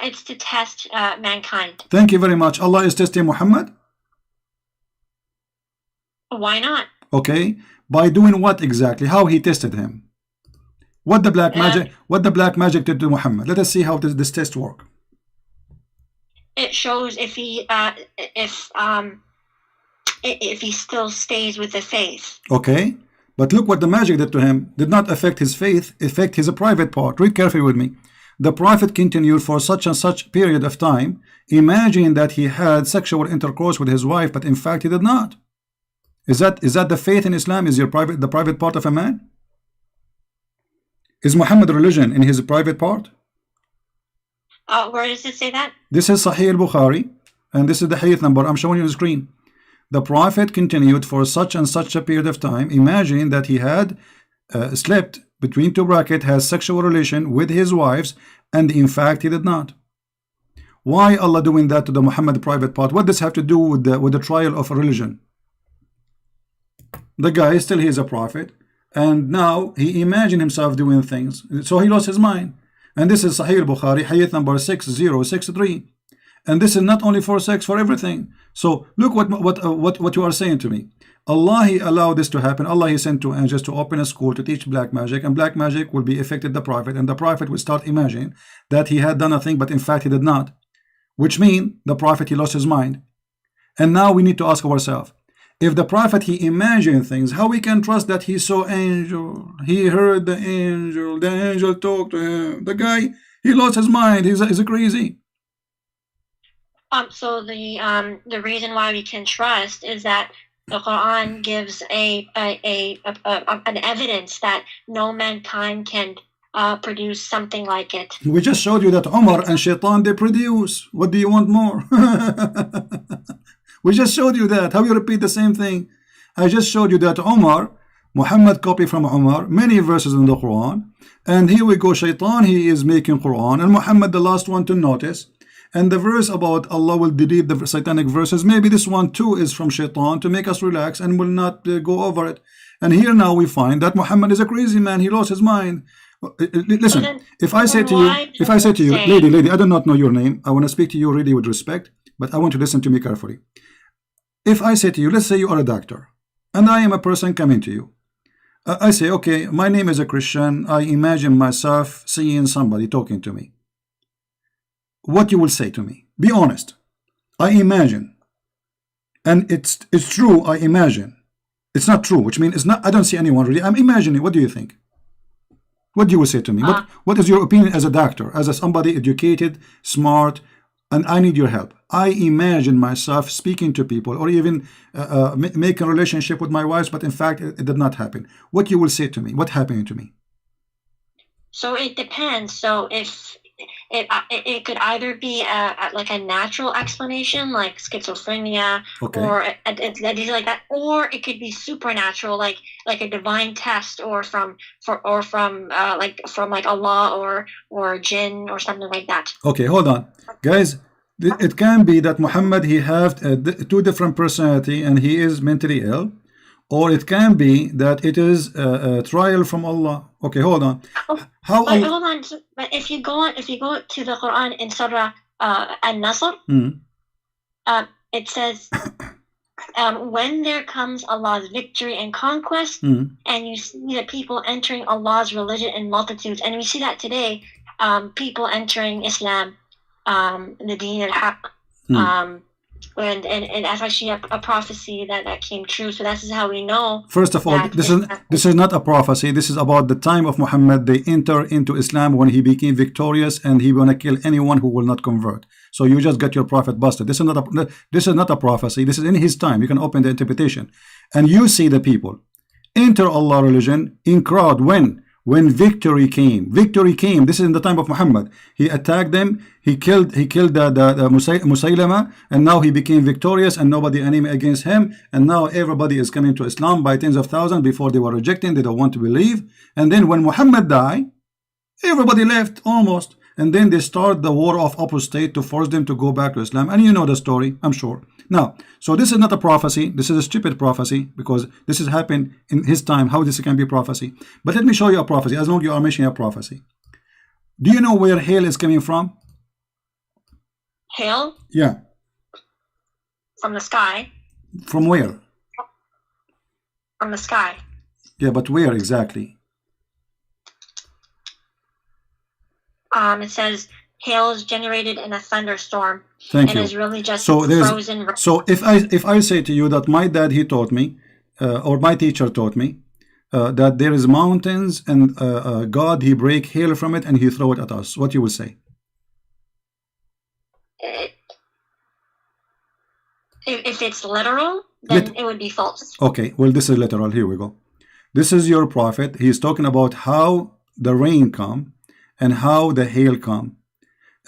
It's to test mankind. Thank you very much. Allah is testing Muhammad? Why not? Okay. By doing what exactly? How he tested him? What the black magic did to Muhammad? Let us see how this test work. It shows if he still stays with the faith. Okay. But look what the magic did to him. Did not affect his faith, affect his private part. Read carefully with me. The prophet continued for such and such period of time, imagining that he had sexual intercourse with his wife, but in fact he did not. Is that the faith in Islam? Is the private part of a man? Is Muhammad religion in his private part? Where does it say that? This is Sahih al-Bukhari, and this is the hadith number I'm showing you on the screen. The prophet continued for such and such a period of time, imagining that he had slept between two brackets, has sexual relation with his wives, and in fact he did not. Why Allah doing that to the Muhammad private part? What does have to do with the trial of religion? The guy still he is a prophet, and now he imagined himself doing things, so he lost his mind. And this is Sahih al-Bukhari, hadith number 6063. And this is not only for sex, for everything. So look what you are saying to me. Allah he allowed this to happen. Allah he sent two angels to open a school to teach black magic, and black magic will be affected the prophet, and the prophet will start imagining that he had done a thing, but in fact he did not. Which means the prophet he lost his mind. And now we need to ask ourselves, if the prophet he imagined things, how we can trust that he saw angel, he heard the angel talked to him? The guy he lost his mind. He's crazy. So the reason why we can trust is that the Quran gives an evidence that no mankind can produce something like it. We just showed you that Umar and Shaitan they produce. What do you want more? We just showed you that. How you repeat the same thing? I just showed you that Umar, Muhammad copied from Umar many verses in the Quran, and here we go. Shaitan he is making Quran, and Muhammad the last one to notice. And the verse about Allah will delete the satanic verses, maybe this one too is from Shaitan to make us relax and will not go over it. And here now we find that Muhammad is a crazy man. He lost his mind. Listen, if I say to you, lady, I do not know your name. I want to speak to you really with respect, but I want you to listen to me carefully. If I say to you, let's say you are a doctor, and I am a person coming to you. I say, okay, my name is a Christian. I imagine myself seeing somebody talking to me. What you will say to me? Be honest. I imagine, and it's true. I imagine. It's not true, which means it's not. I don't see anyone really. I'm imagining. What do you think? What do you say to me? What is your opinion as a doctor, as somebody educated, smart, and I need your help? I imagine myself speaking to people, or even making a relationship with my wife, but in fact it did not happen. What you will say to me? What happened to me? So it depends. So if it could either be like a natural explanation, like schizophrenia, okay, or things like that, or it could be supernatural, like a divine test, or from Allah or jinn or something like that. Okay, hold on, guys. It can be that Muhammad he have two different personality and he is mentally ill, or it can be that it is a trial from Allah. Okay, hold on. Hold on. But if you go to the Quran in Surah An-Nasr, it says, when there comes Allah's victory and conquest, and you see the people entering Allah's religion in multitudes, and we see that today, people entering Islam, the Deen al-Haq, and that's actually a prophecy that came true. So this is how we know. First of all, this is not a prophecy. This is about the time of Muhammad. They enter into Islam when he became victorious, and he wanna kill anyone who will not convert. So you just got your prophet busted. This is not a prophecy. This is in his time. You can open the interpretation, and you see the people enter Allah religion in crowd. when victory came. Victory came. This is in the time of Muhammad. He attacked them. He killed the Musaylama, and now he became victorious, and nobody enemy against him. And now everybody is coming to Islam by tens of thousands. Before they were rejecting, they don't want to believe. And then when Muhammad died, everybody left almost. And then they start the war of apostate to force them to go back to Islam. And you know the story, I'm sure. Now, so this is not a prophecy. This is a stupid prophecy, because this has happened in his time. How this can be prophecy? But let me show you a prophecy, as long as you are mentioning a prophecy. Do you know where hail is coming from? Hail? Yeah. From the sky. From where? From the sky. Yeah, but where exactly? It says hail is generated in a thunderstorm. Thank and you. is really just So frozen. so if I say to you that my dad, he taught me, or my teacher taught me, that there is mountains, and God, he break hail from it and he throw it at us, what you will say? If it's literal, then it would be false. Okay, well, this is literal. Here we go. This is your prophet. He's talking about how the rain come and how the hail come.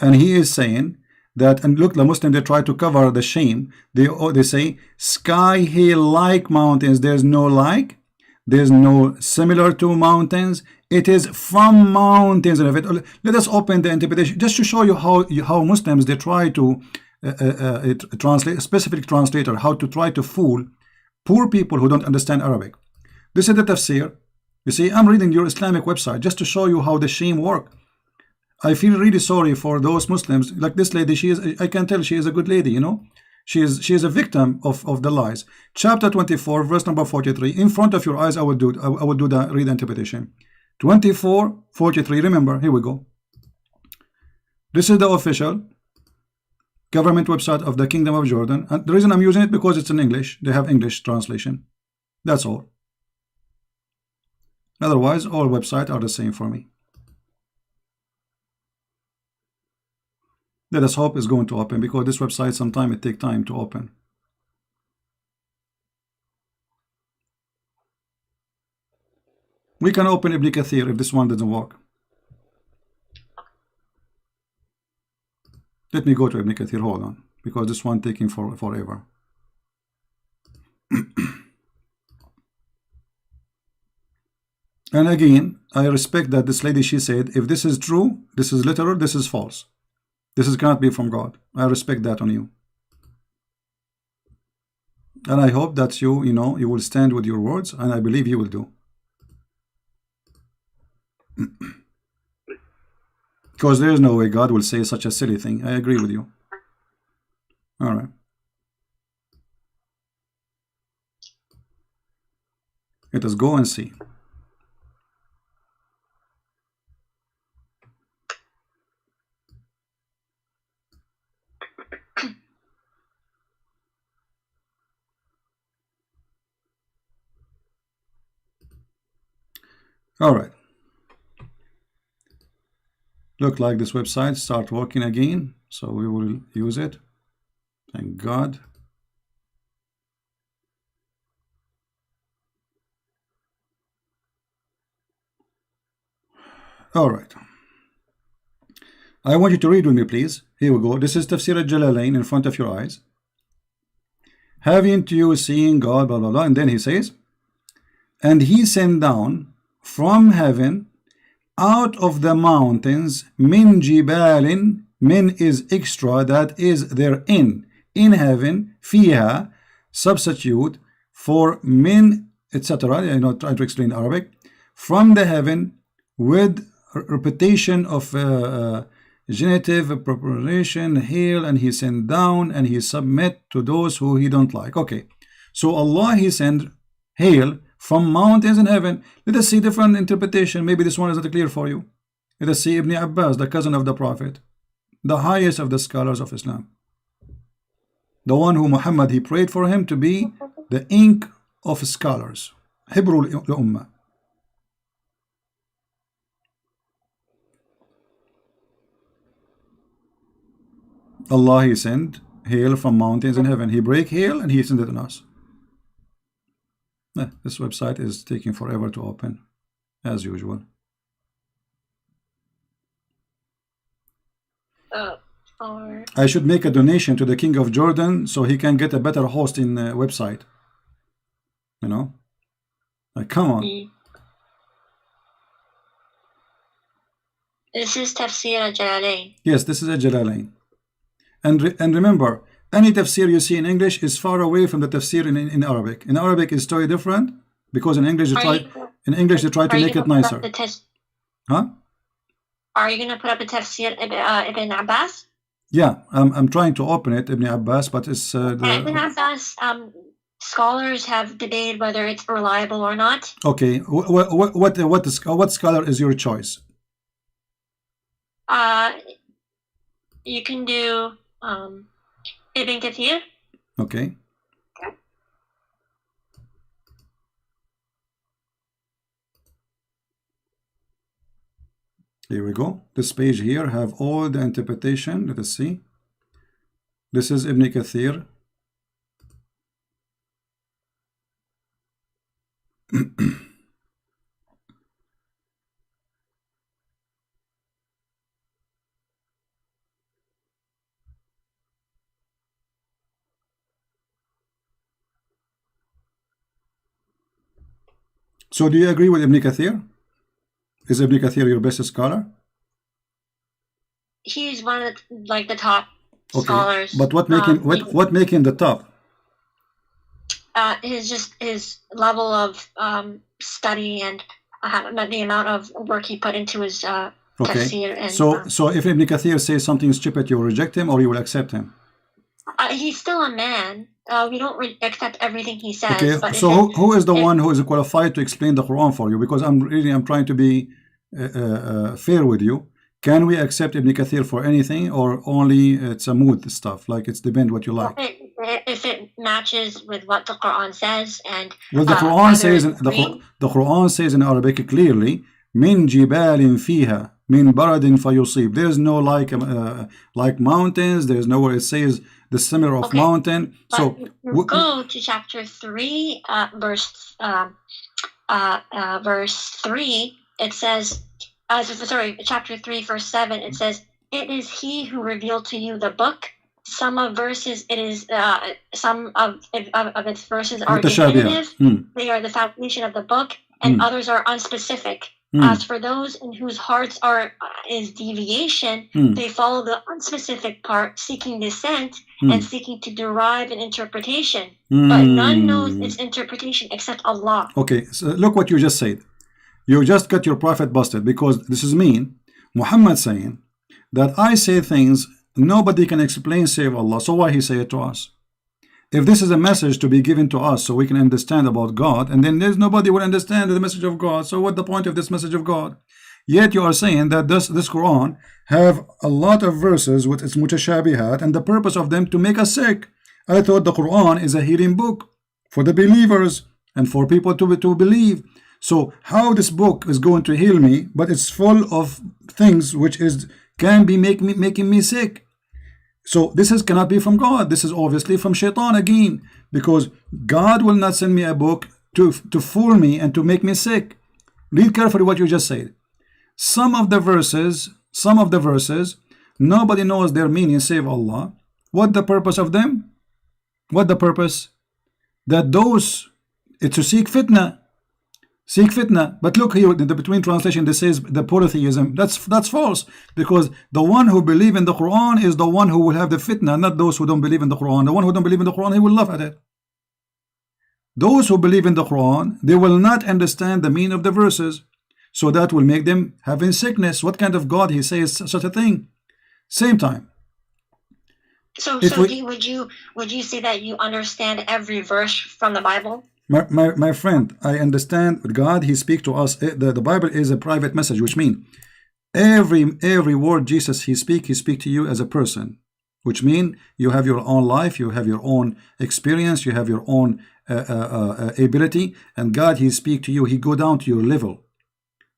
And he is saying that, and look, the Muslim, they try to cover the shame. They say, sky hail like mountains. There's no like. There's no similar to mountains. It is from mountains. Let us open the interpretation just to show you how Muslims, they try to translate, specific translator, how to try to fool poor people who don't understand Arabic. This is the tafsir. You see, I'm reading your Islamic website just to show you how the shame work. I feel really sorry for those Muslims, like this lady. She is, I can tell she is a good lady, you know. She is a victim of the lies. Chapter 24, verse number 43. In front of your eyes, I will do the read interpretation. 24:43. Remember, here we go. This is the official government website of the Kingdom of Jordan, and the reason I'm using it because it's in English. They have English translation. That's all. Otherwise, all websites are the same for me. Let us hope it's going to open, because this website sometimes it takes time to open. We can open Ibn Kathir if this one doesn't work. Let me go to Ibn Kathir. Hold on, because this one taking forever. And again, I respect that this lady, she said, if this is true, this is literal, this is false. This cannot be from God. I respect that on you. And I hope that you will stand with your words, and I believe you will do. Because there is no way God will say such a silly thing. I agree with you. All right. Let us go and see. All right. Look like this website start working again, so we will use it. Thank God. All right. I want you to read with me, please. Here we go. This is Tafsir al-Jalalain in front of your eyes. Haven't you seen God, blah, blah, blah. And then he says, and he sent down from heaven out of the mountains min jibalin. Min is extra, that is there in heaven, fiha, substitute for min, etc. I know, try to explain Arabic. From the heaven, with repetition of genitive preparation, hail, and he sent down, and he submit to those who he don't like. Okay, so Allah, he sent hail from mountains in heaven. Let us see different interpretation. Maybe this one is not clear for you. Let us see Ibn Abbas, the cousin of the Prophet, the highest of the scholars of Islam, the one who Muhammad, he prayed for him to be the ink of scholars, Hibrul Ummah. Allah, he sent hail from mountains in heaven. He break hail and he sent it on us. This website is taking forever to open, as usual. Or I should make a donation to the King of Jordan so he can get a better host in website. You know, like, come on. This is Tafsir al-Jalalain. Yes, this is a Jalalain. And remember, any tafsir you see in English is far away from the tafsir in Arabic. In Arabic, it's totally different because in English they try to make it nicer. Huh? Are you going to put up a Tafsir Ibn Abbas? Yeah, I'm trying to open it, Ibn Abbas, but it's Ibn Abbas. Scholars have debated whether it's reliable or not. Okay, what scholar is your choice? You can do Ibn Kathir. Okay. Here we go. This page here have all the interpretation. Let us see. This is Ibn Kathir. So do you agree with Ibn Kathir? Is Ibn Kathir your best scholar? He's one of the top scholars. But what make him the top? His level of study and the amount of work he put into his tafsir. And, so if Ibn Kathir says something stupid, you will reject him or you will accept him? He's still a man. We don't accept everything he says. Okay, but so who is the one who is qualified to explain the Quran for you? Because I'm trying to be fair with you. Can we accept Ibn Kathir for anything, or only it's a mood stuff? Like it's depend what you like. If it matches with what the Quran says, and well, the Quran says the Quran says in Arabic clearly, "Min jibalin fiha min baradin fayusib." There's no like mountains. There's nowhere it says the similar of mountain. But So go to chapter 3, verse 3. It says, chapter 3, verse 7. It says, "It is He who revealed to you the book." Some of verses, it is some of its verses are definitive. They are the foundation of the book, and others are unspecific. As for those in whose hearts is deviation, they follow the unspecific part, seeking dissent and seeking to derive an interpretation. But none knows its interpretation except Allah. Okay, so look what you just said. You just got your prophet busted, because this is mean. Muhammad saying that I say things nobody can explain save Allah. So why he say it to us? If this is a message to be given to us so we can understand about God, and then there's nobody will understand the message of God, so what the point of this message of God? Yet you are saying that this Quran have a lot of verses with its mutashabihat, and the purpose of them to make us sick. I thought the Quran is a healing book for the believers and for people to believe. So how this book is going to heal me, but it's full of things which can be making me sick. So this cannot be from God. This is obviously from Shaitan again, because God will not send me a book to fool me and to make me sick. Read carefully what you just said. Some of the verses, nobody knows their meaning save Allah. What the purpose of them? What the purpose? That it's to seek fitna. Seek fitna. But look here in the between translation, this says the polytheism. That's false, because the one who believe in the Quran is the one who will have the fitna, not those who don't believe in the Quran. The one who don't believe in the Quran, he will laugh at it. Those who believe in the Quran, they will not understand the meaning of the verses, so that will make them having sickness. What kind of God he says such a thing? Same time. So would you say that you understand every verse from the Bible? My friend, I understand God, he speaks to us. The Bible is a private message, which means every word Jesus he speak to you as a person, which means you have your own life, you have your own experience, you have your own ability, and God he speak to you, he go down to your level.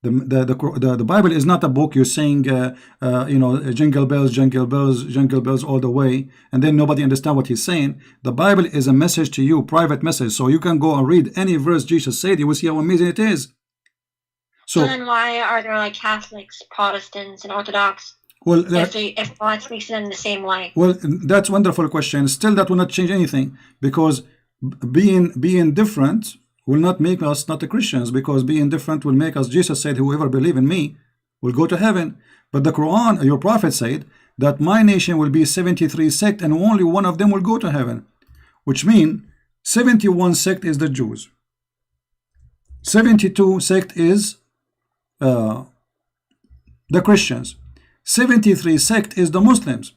The Bible is not a book you're saying jingle bells all the way, and then nobody understand what he's saying. The Bible is a message to you, private message, so you can go and read any verse Jesus said, you will see how amazing it is. So then why are there like Catholics, Protestants, and Orthodox Well, if God speaks to them the same way? well, that's a wonderful question. Still, that will not change anything, because being different will not make us not the Christians, because being different will make us. Jesus said, "Whoever believe in me will go to heaven." But the Quran, your prophet said that my nation will be 73 sect, and only one of them will go to heaven, which means 71 sect is the Jews, 72 sect is the Christians, 73 sect is the Muslims,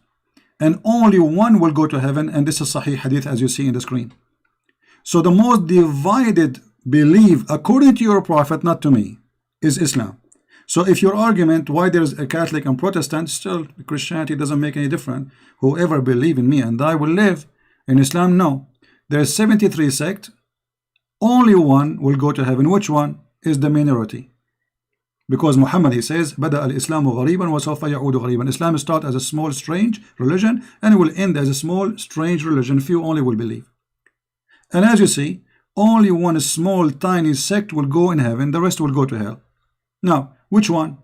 and only one will go to heaven, and this is Sahih Hadith as you see in the screen. So the most divided belief, according to your prophet, not to me, is Islam. So if your argument why there's a Catholic and Protestant, still Christianity doesn't make any difference. Whoever believe in me and I will live. In Islam, no. There's 73 sect, only one will go to heaven. Which one? Is the minority. Because Muhammad, he says, بدأ الإسلام غريبا وسوف يعود غريبا. Islam starts as a small strange religion and it will end as a small strange religion. Few only will believe. And as you see, only one small tiny sect will go in heaven, the rest will go to hell. Now, which one?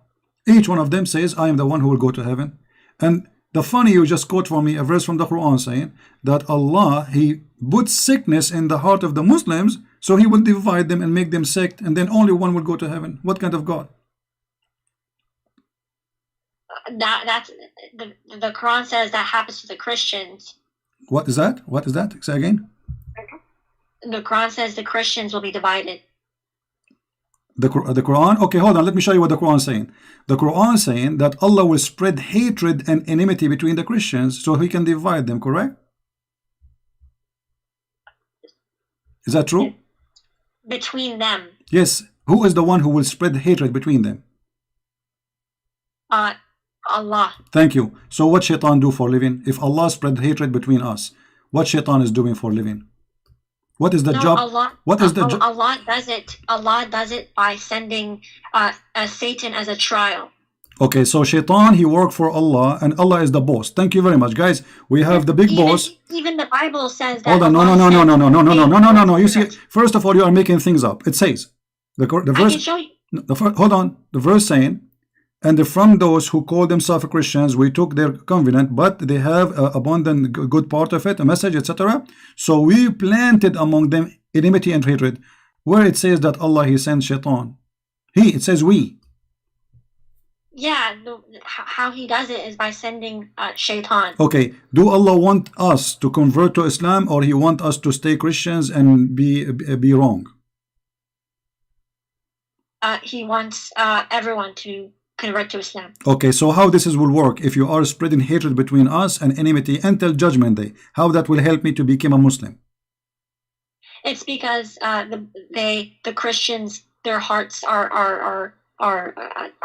Each one of them says, I am the one who will go to heaven. And the funny, you just quote for me a verse from the Quran saying that Allah, he puts sickness in the heart of the Muslims, so he will divide them and make them sect, and then only one will go to heaven. What kind of God? That's the Quran says that happens to the Christians. What is that? What is that? Say again. The Quran says the Christians will be divided. The Quran? Okay, hold on. Let me show you what the Quran is saying. The Quran is saying that Allah will spread hatred and enmity between the Christians so he can divide them, correct? Is that true? Between them. Yes. Who is the one who will spread hatred between them? Allah. Thank you. So what shaitan do for living? If Allah spread hatred between us, what shaitan is doing for living? What is the job? What is the job? Allah does it. Allah does it by sending Satan as a trial. Okay, so shaitan, he worked for Allah, and Allah is the boss. Thank you very much, guys. We have the big boss. Even the Bible says that. Hold on, no. You see, first of all, you are making things up. It says the verse. I can show you. Hold on. The verse saying, and from those who call themselves Christians, we took their covenant, but they have abundant good part of it, a message, etc. So we planted among them enmity and hatred. Where it says that Allah, he sent shaitan. It says we. Yeah, how he does it is by sending shaitan. Okay, do Allah want us to convert to Islam, or he want us to stay Christians and be wrong? He wants everyone to convert to Islam. Okay, so how this will work if you are spreading hatred between us and enmity until Judgment Day? How that will help me to become a Muslim? It's because the Christians, their hearts are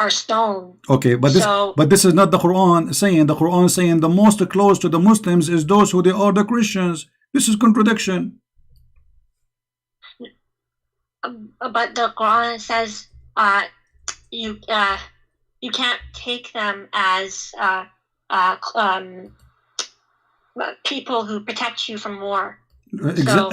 stone. Okay, but this is not the Quran saying. The Quran saying the most close to the Muslims is those who they are the Christians. This is contradiction. But the Quran says you can't take them as people who protect you from war.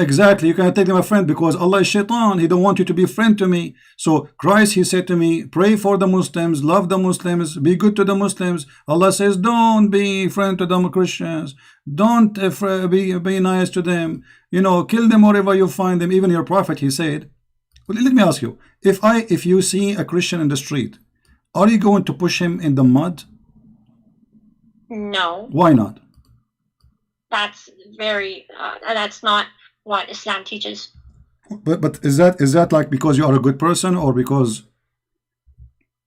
Exactly, you cannot take them a friend because Allah is shaitan. He don't want you to be a friend to me. So Christ, he said to me, pray for the Muslims, love the Muslims, be good to the Muslims. Allah says, don't be friend to the Christians, don't be nice to them, kill them wherever you find them. Even your prophet, he said. Well, let me ask you, if you see a Christian in the street, are you going to push him in the mud? No. Why not? That's that's not what Islam teaches. But is that like because you are a good person, or because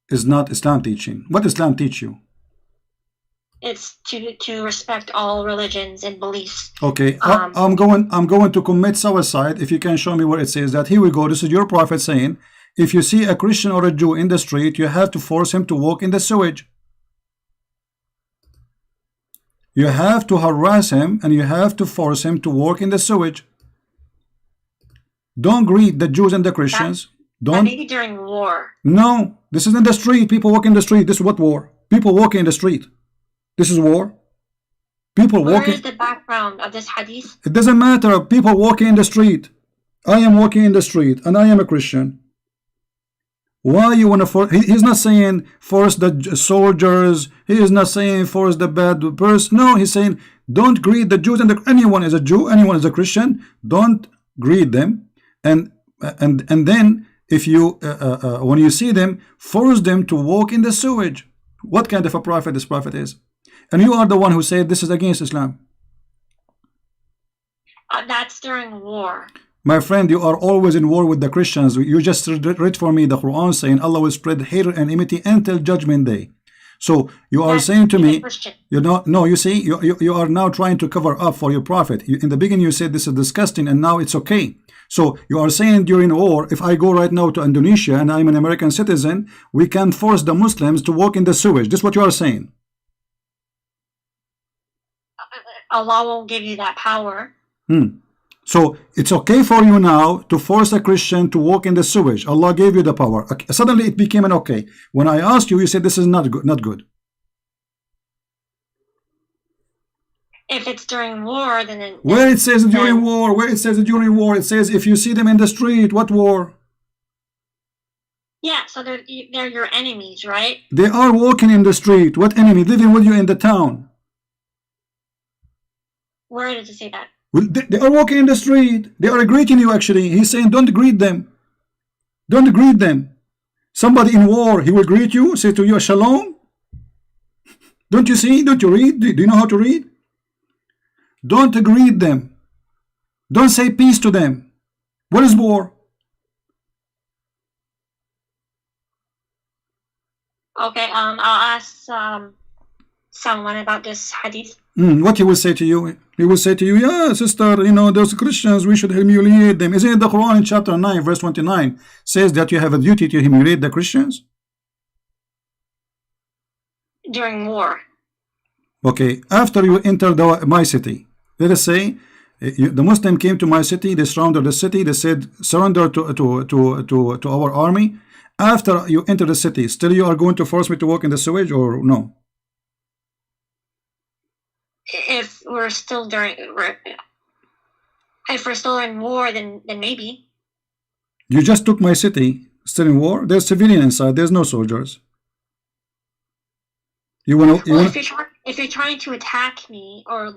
it's not Islam teaching? What Islam teach you? It's to respect all religions and beliefs. Okay, I'm going to commit suicide if you can show me where it says that. Here we go. This is your prophet saying, if you see a Christian or a Jew in the street, you have to force him to walk in the sewage. You have to harass him and you have to force him to work in the sewage. Don't greet the Jews and the Christians. Don't. Maybe during war. No, this is in the street. People walk in the street. This is what war? People walking in the street. This is war. People walking. Where is the background of this hadith? It doesn't matter. People walking in the street. I am walking in the street and I am a Christian. Why you want to force? He's not saying force the soldiers. He is not saying force the bad person. No, he's saying don't greet the Jews, and anyone is a Jew, anyone is a Christian. Don't greet them, and then if you when you see them, force them to walk in the sewage. What kind of a prophet this prophet is? And you are the one who said this is against Islam. That's during war. My friend, you are always in war with the Christians. You just read for me the Quran saying Allah will spread hate and enmity until judgment day. So you are saying to me, you know, no, you see, you are now trying to cover up for your prophet. In the beginning you said this is disgusting and now it's okay. So you are saying during war, if I go right now to Indonesia and I'm an American citizen, we can force the Muslims to walk in the sewage. This is what you are saying. Allah won't give you that power. So it's okay for you now to force a Christian to walk in the sewage. Allah gave you the power. Suddenly it became an okay. When I asked you, you said this is not good. Not good. If it's during war, then where it says during war, where it says during war, it says if you see them in the street. What war? Yeah, so they're your enemies, right? They are walking in the street. What enemy? Living with you in the town. Where does it say that? Well, they are walking in the street. They are greeting you actually. He's saying don't greet them. Don't greet them. Somebody in war, he will greet you, say to you shalom. Don't you see? Don't you read? Do you know how to read? Don't greet them. Don't say peace to them. What is war? Okay, I'll ask someone about this hadith. What he will say to you? He will say to you, yeah, sister, you know, those Christians, we should humiliate them. Isn't it the Quran in chapter 9, verse 29, says that you have a duty to humiliate the Christians? During war. Okay, after you enter my city, let us say, the Muslim came to my city, they surrounded the city, they said, surrender to our army. After you enter the city, still you are going to force me to walk in the sewage or no? If we're still in war, then maybe. You just took my city, still in war. There's civilian inside. There's no soldiers. If you're trying to attack me or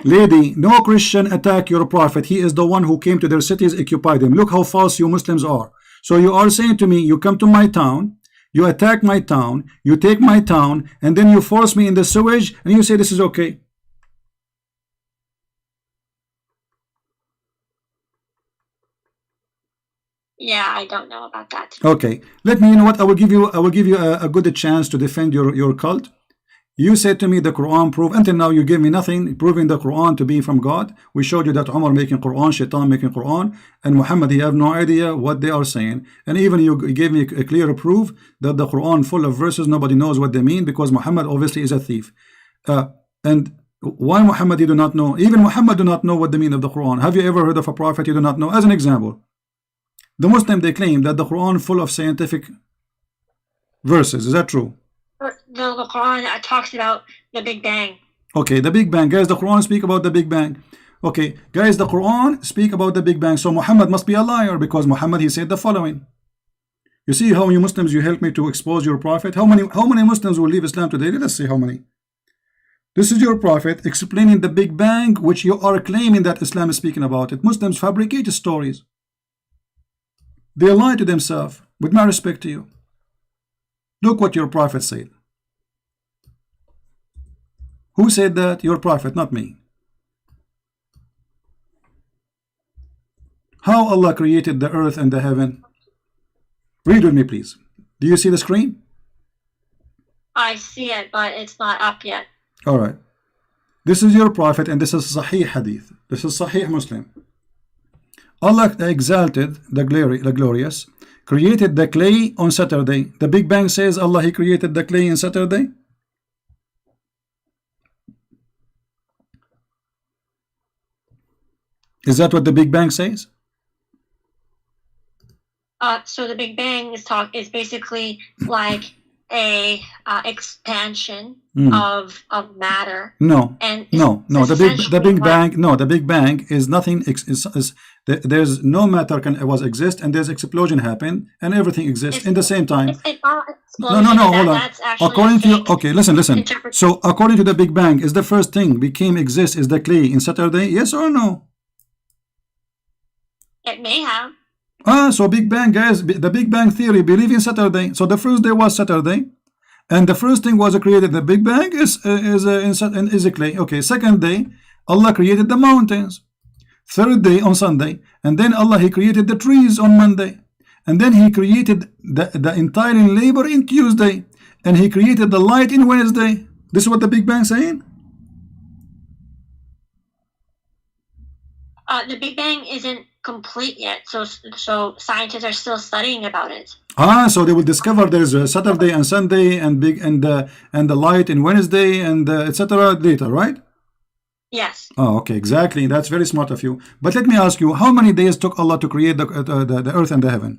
lady, no Christian attack your prophet. He is the one who came to their cities, occupied them. Look how false you Muslims are. So you are saying to me, you come to my town, you attack my town, you take my town, and then you force me in the sewage, and you say this is okay. Yeah, I don't know about that. Okay, let me. You know what? I will give you a good chance to defend your cult. You said to me the Quran proof. Until now, you gave me nothing proving the Quran to be from God. We showed you that Umar making Quran, Shaitan making Quran, and Muhammad, he have no idea what they are saying. And even you gave me a clear proof that the Quran full of verses, nobody knows what they mean because Muhammad obviously is a thief. And why Muhammad you do not know? Even Muhammad do not know what the meaning of the Quran. Have you ever heard of a prophet you do not know? As an example, the Muslim, they claim that the Quran full of scientific verses. Is that true? The Quran talks about the Big Bang. Okay, the Big Bang. Guys, the Quran speak about the Big Bang. Okay, guys, the Quran speak about the Big Bang. So Muhammad must be a liar because Muhammad, he said the following. You see how many Muslims you help me to expose your prophet? How many Muslims will leave Islam today? Let us see how many. This is your prophet explaining the Big Bang, which you are claiming that Islam is speaking about it. Muslims fabricate stories. They lie to themselves. With my respect to you. Look what your prophet said. Who said that? Your prophet, not me. How Allah created the earth and the heaven? Read with me, please. Do you see the screen? I see it, but it's not up yet. All right. This is your prophet, and this is Sahih Hadith. This is Sahih Muslim. Allah exalted the glorious, created the clay on Saturday. The Big Bang says Allah, he created the clay on Saturday. Is that what the Big Bang says? So the Big Bang is basically like a expansion Mm. of matter. No, And no, no. it's The Big essentially what- Bang. No, the Big Bang is nothing. There's no matter was exist, and there's explosion happen, and everything exists in the same time. It's all No, explosion. hold on. That's actually According to you, fake okay, listen. interpretation. So according to the Big Bang, is the first thing became exist is the clay in Saturday? Yes or no? It may have. So Big Bang, guys, the Big Bang theory believe in Saturday. So the first day was Saturday, and the first thing was created. The Big Bang is a clay. Okay, second day, Allah created the mountains. Third day on Sunday, and then Allah He created the trees on Monday, and then He created the entire labor in Tuesday, and He created the light in Wednesday. This is what the Big Bang saying. The Big Bang isn't complete yet, so scientists are still studying about it. So they will discover there's a Saturday and Sunday and the light in Wednesday and etc. later, right? Yes. Oh, okay, exactly. That's very smart of you. But let me ask you, how many days took Allah to create the earth and the heaven?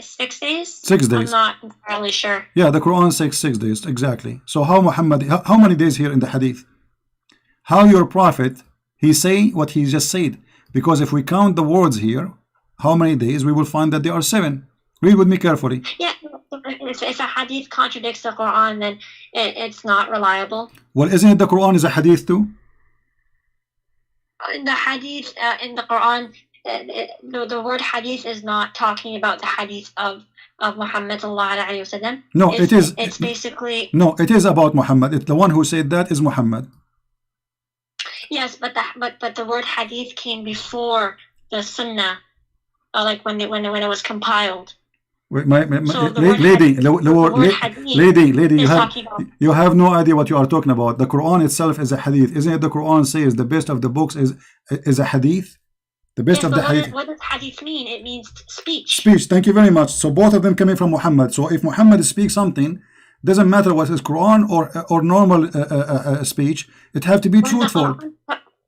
6 days. 6 days. I'm not entirely sure. Yeah, the Quran says 6 days exactly. So how many days here in the Hadith? How your prophet he say what he just said? Because if we count the words here, how many days we will find that there are 7. Read with me carefully. Yeah, if a hadith contradicts the Quran, then it's not reliable. Well, isn't it the Quran is a hadith too? In the hadith in the Quran, the word hadith is not talking about the hadith of Muhammad sallallahu alaihi wasallam. No, it is. It's basically. No, it is about Muhammad. It's the one who said that is Muhammad. Yes, but the word hadith came before the Sunnah, like when it was compiled. Wait, So the lady, is talking about. you have no idea what you are talking about. The Quran itself is a hadith. Isn't it the Quran says the best of the books is a hadith? The best Yes, of the but hadith. what does hadith mean? It means speech. Speech. Thank you very much. So both of them coming from Muhammad. So if Muhammad speaks something, doesn't matter what is Quran or normal speech, it have to be truthful.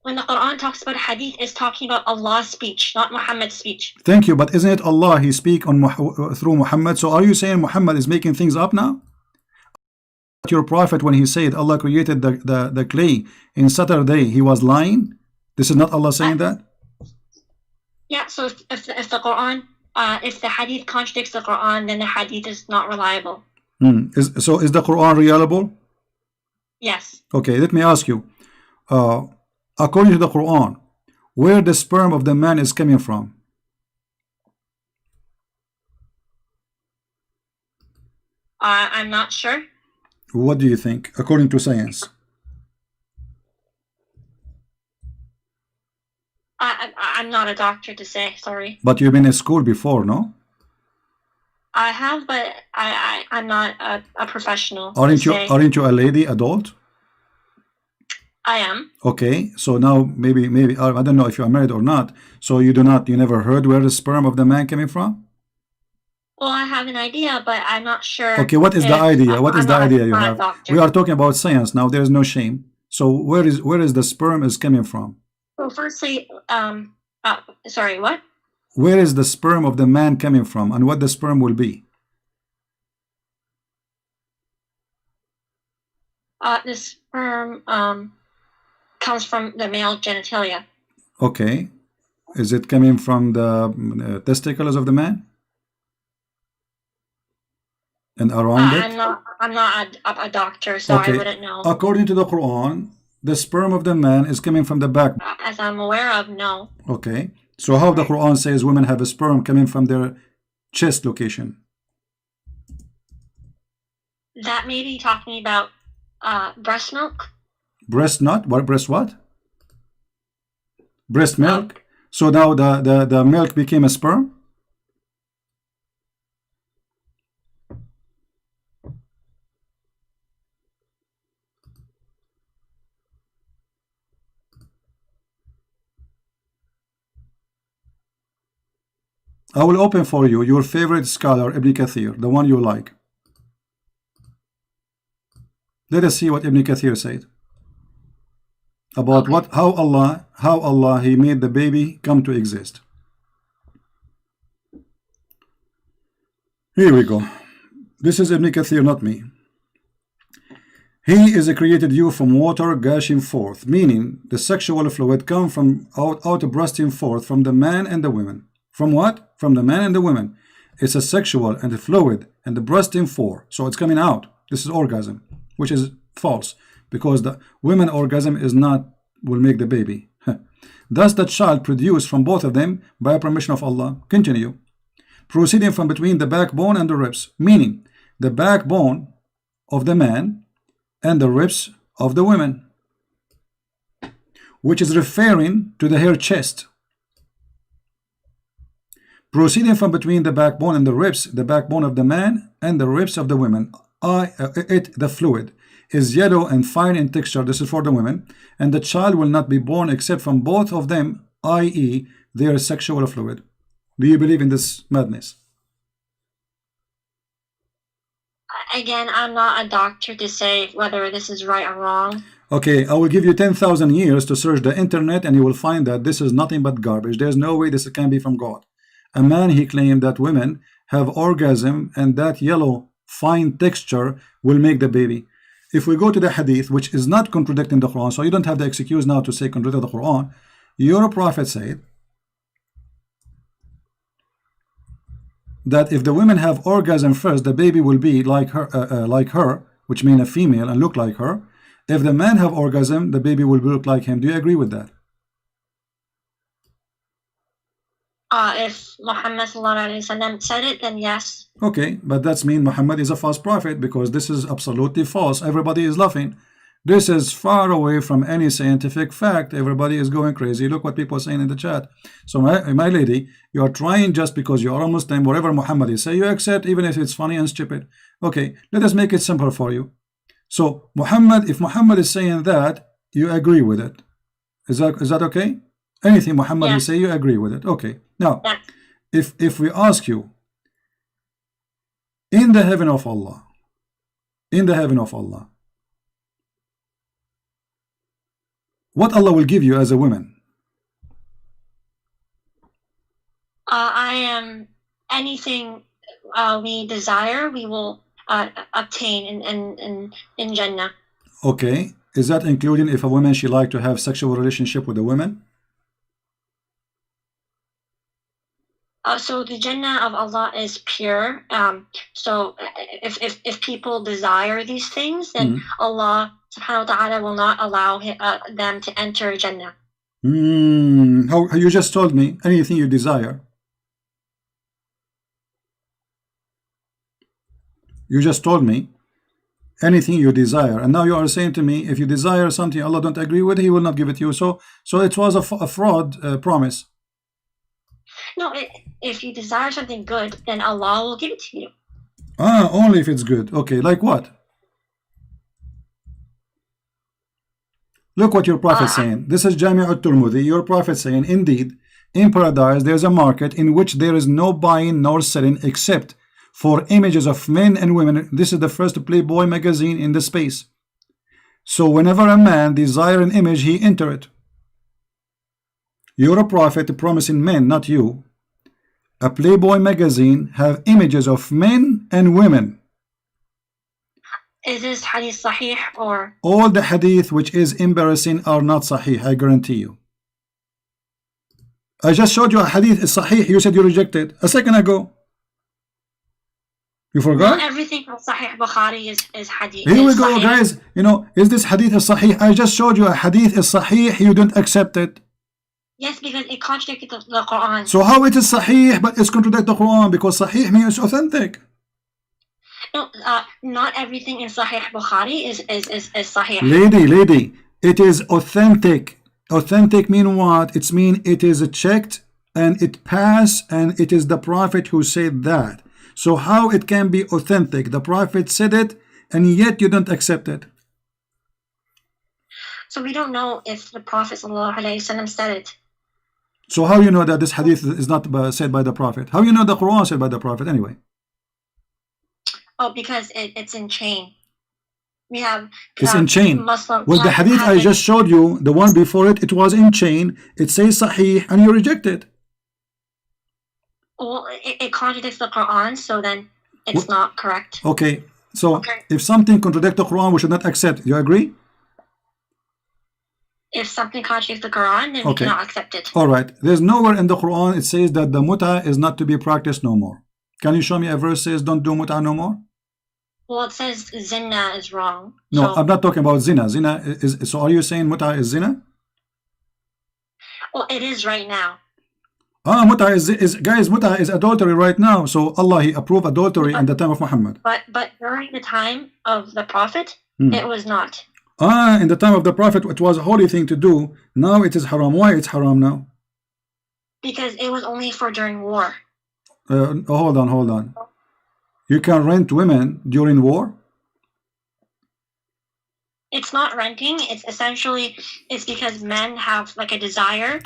When the Quran talks about hadith, it's talking about Allah's speech, not Muhammad's speech. Thank you, but isn't it Allah He speak on through Muhammad? So are you saying Muhammad is making things up now? Your prophet, when he said Allah created the clay in Saturday, he was lying. This is not Allah saying that. Yeah. So if the Quran, if the hadith contradicts the Quran, then the hadith is not reliable. Is the Quran reliable? Yes. Okay, let me ask you. According to the Quran, where the sperm of the man is coming from? I'm not sure. What do you think, according to science? I'm not a doctor to say. Sorry. But you've been in school before, no? I have, but I'm not a professional. Aren't to you? say. Aren't you a lady, adult? I am. Okay, so now maybe I don't know if you are married or not. So you never heard where the sperm of the man coming from? Well, I have an idea, but I'm not sure. Okay, what is the idea? What is the idea you have? Doctor. We are talking about science now. There is no shame. So where is the sperm is coming from? Well, firstly, sorry, what? Where is the sperm of the man coming from, and what the sperm will be? The sperm comes from the male genitalia. Okay, is it coming from the testicles of the man? And around it? I'm not a doctor, so Okay. I wouldn't know. According to the Quran, the sperm of the man is coming from the back. As I'm aware of, no. Okay, so how the Quran says women have a sperm coming from their chest location? That may be talking about breast milk. Breast not? What breast what? Breast milk. So now the milk became a sperm? I will open for you your favorite scholar, Ibn Kathir, the one you like. Let us see what Ibn Kathir said about Okay. how Allah He made the baby come to exist. Here we go. This is Ibn Kathir, not me. He is created you from water gushing forth, meaning the sexual fluid come from out bursting forth from the man and the women. From what? From the man and the women. It's a sexual and a fluid and the bursting forth. So it's coming out. This is orgasm, which is false because the women orgasm is not will make the baby. Thus the child produced from both of them by permission of Allah. Continue. Proceeding from between the backbone and the ribs, meaning the backbone of the man and the ribs of the women, which is referring to the hair chest. Proceeding from between the backbone and the ribs, the backbone of the man and the ribs of the women, the fluid is yellow and fine in texture. This is for the women, and the child will not be born except from both of them, i.e. their sexual fluid. Do you believe in this madness? Again, I'm not a doctor to say whether this is right or wrong. Okay, I will give you 10,000 years to search the internet and you will find that this is nothing but garbage. There's no way this can be from God. A man, he claimed that women have orgasm and that yellow fine texture will make the baby. If we go to the hadith, which is not contradicting the Quran, so you don't have the excuse now to say contradict the Quran, your prophet said that if the women have orgasm first, the baby will be like her, which means a female and look like her. If the man have orgasm, the baby will look like him. Do you agree with that? If Muhammad said it, then yes. Okay, but that's mean Muhammad is a false prophet because this is absolutely false. Everybody is laughing. This is far away from any scientific fact. Everybody is going crazy. Look what people are saying in the chat. So my lady, you are trying just because you are a Muslim, whatever Muhammad is say, you accept even if it's funny and stupid. Okay, let us make it simple for you. So Muhammad, if Muhammad is saying that, you agree with it. Is that okay? Anything Muhammad will say, you agree with it. Okay. Now, if we ask you, in the heaven of Allah, what Allah will give you as a woman? I am anything we desire, we will obtain in Jannah. Okay. Is that including if a woman she like to have sexual relationship with a woman? So the Jannah of Allah is pure. So if people desire these things, then Allah subhanahu wa ta'ala will not allow them to enter Jannah. How you just told me anything you desire. You just told me anything you desire, and now you are saying to me if you desire something Allah don't agree with, He will not give it to you. So it was a fraud promise. No, if you desire something good, then Allah will give it to you. Only if it's good. Okay, like what? Look what your prophet saying. This is Jami' al-Tirmidhi. Your prophet saying, indeed, in paradise there's a market in which there is no buying nor selling except for images of men and women. This is the first Playboy magazine in the space. So whenever a man desire an image, he enter it. You're a prophet promising men, not you. A Playboy magazine have images of men and women. Is this hadith sahih or? All the hadith which is embarrassing are not sahih, I guarantee you. I just showed you a hadith is sahih, you said you rejected a second ago. You forgot? Not everything from Sahih Bukhari is hadith. Here we go, sahih. guys. You know, is this hadith is sahih? I just showed you a hadith is sahih, you don't accept it. Yes, because it contradicted the Quran. So how it is sahih but it's contradict the Quran? Because sahih means authentic. No, not everything in Sahih Bukhari is sahih. Lady, it is authentic. Authentic mean what? It's mean it is checked and it passed and it is the Prophet who said that. So how it can be authentic? The Prophet said it and yet you don't accept it. So we don't know if the Prophet ﷺ said it. So how you know that this hadith is not said by the Prophet? How you know the Quran said by the Prophet anyway? Oh, because it's in chain. We have it's in chain. Muslims. Well, the hadith I just showed you, the one before it, it was in chain. It says sahih and you reject it. Well, it contradicts the Quran, so then it's not correct. Okay, so Okay. if something contradicts the Quran, we should not accept. You agree? If something contradicts the Quran, then we Okay. cannot accept it. All right. There's nowhere in the Quran it says that the muta is not to be practiced no more. Can you show me a verse says don't do muta no more? Well, it says zina is wrong. No, So, I'm not talking about zina. Zina is so. Are you saying muta is zina? well, it is right now. Muta is guys. Muta is adultery right now. So Allah He approved adultery in the time of Muhammad. But during the time of the Prophet, Hmm. it was not. In the time of the Prophet, it was a holy thing to do. Now it is haram. Why it's haram now? Because it was only for during war. Hold on. You can rent women during war? It's not renting. It's essentially, it's because men have like a desire.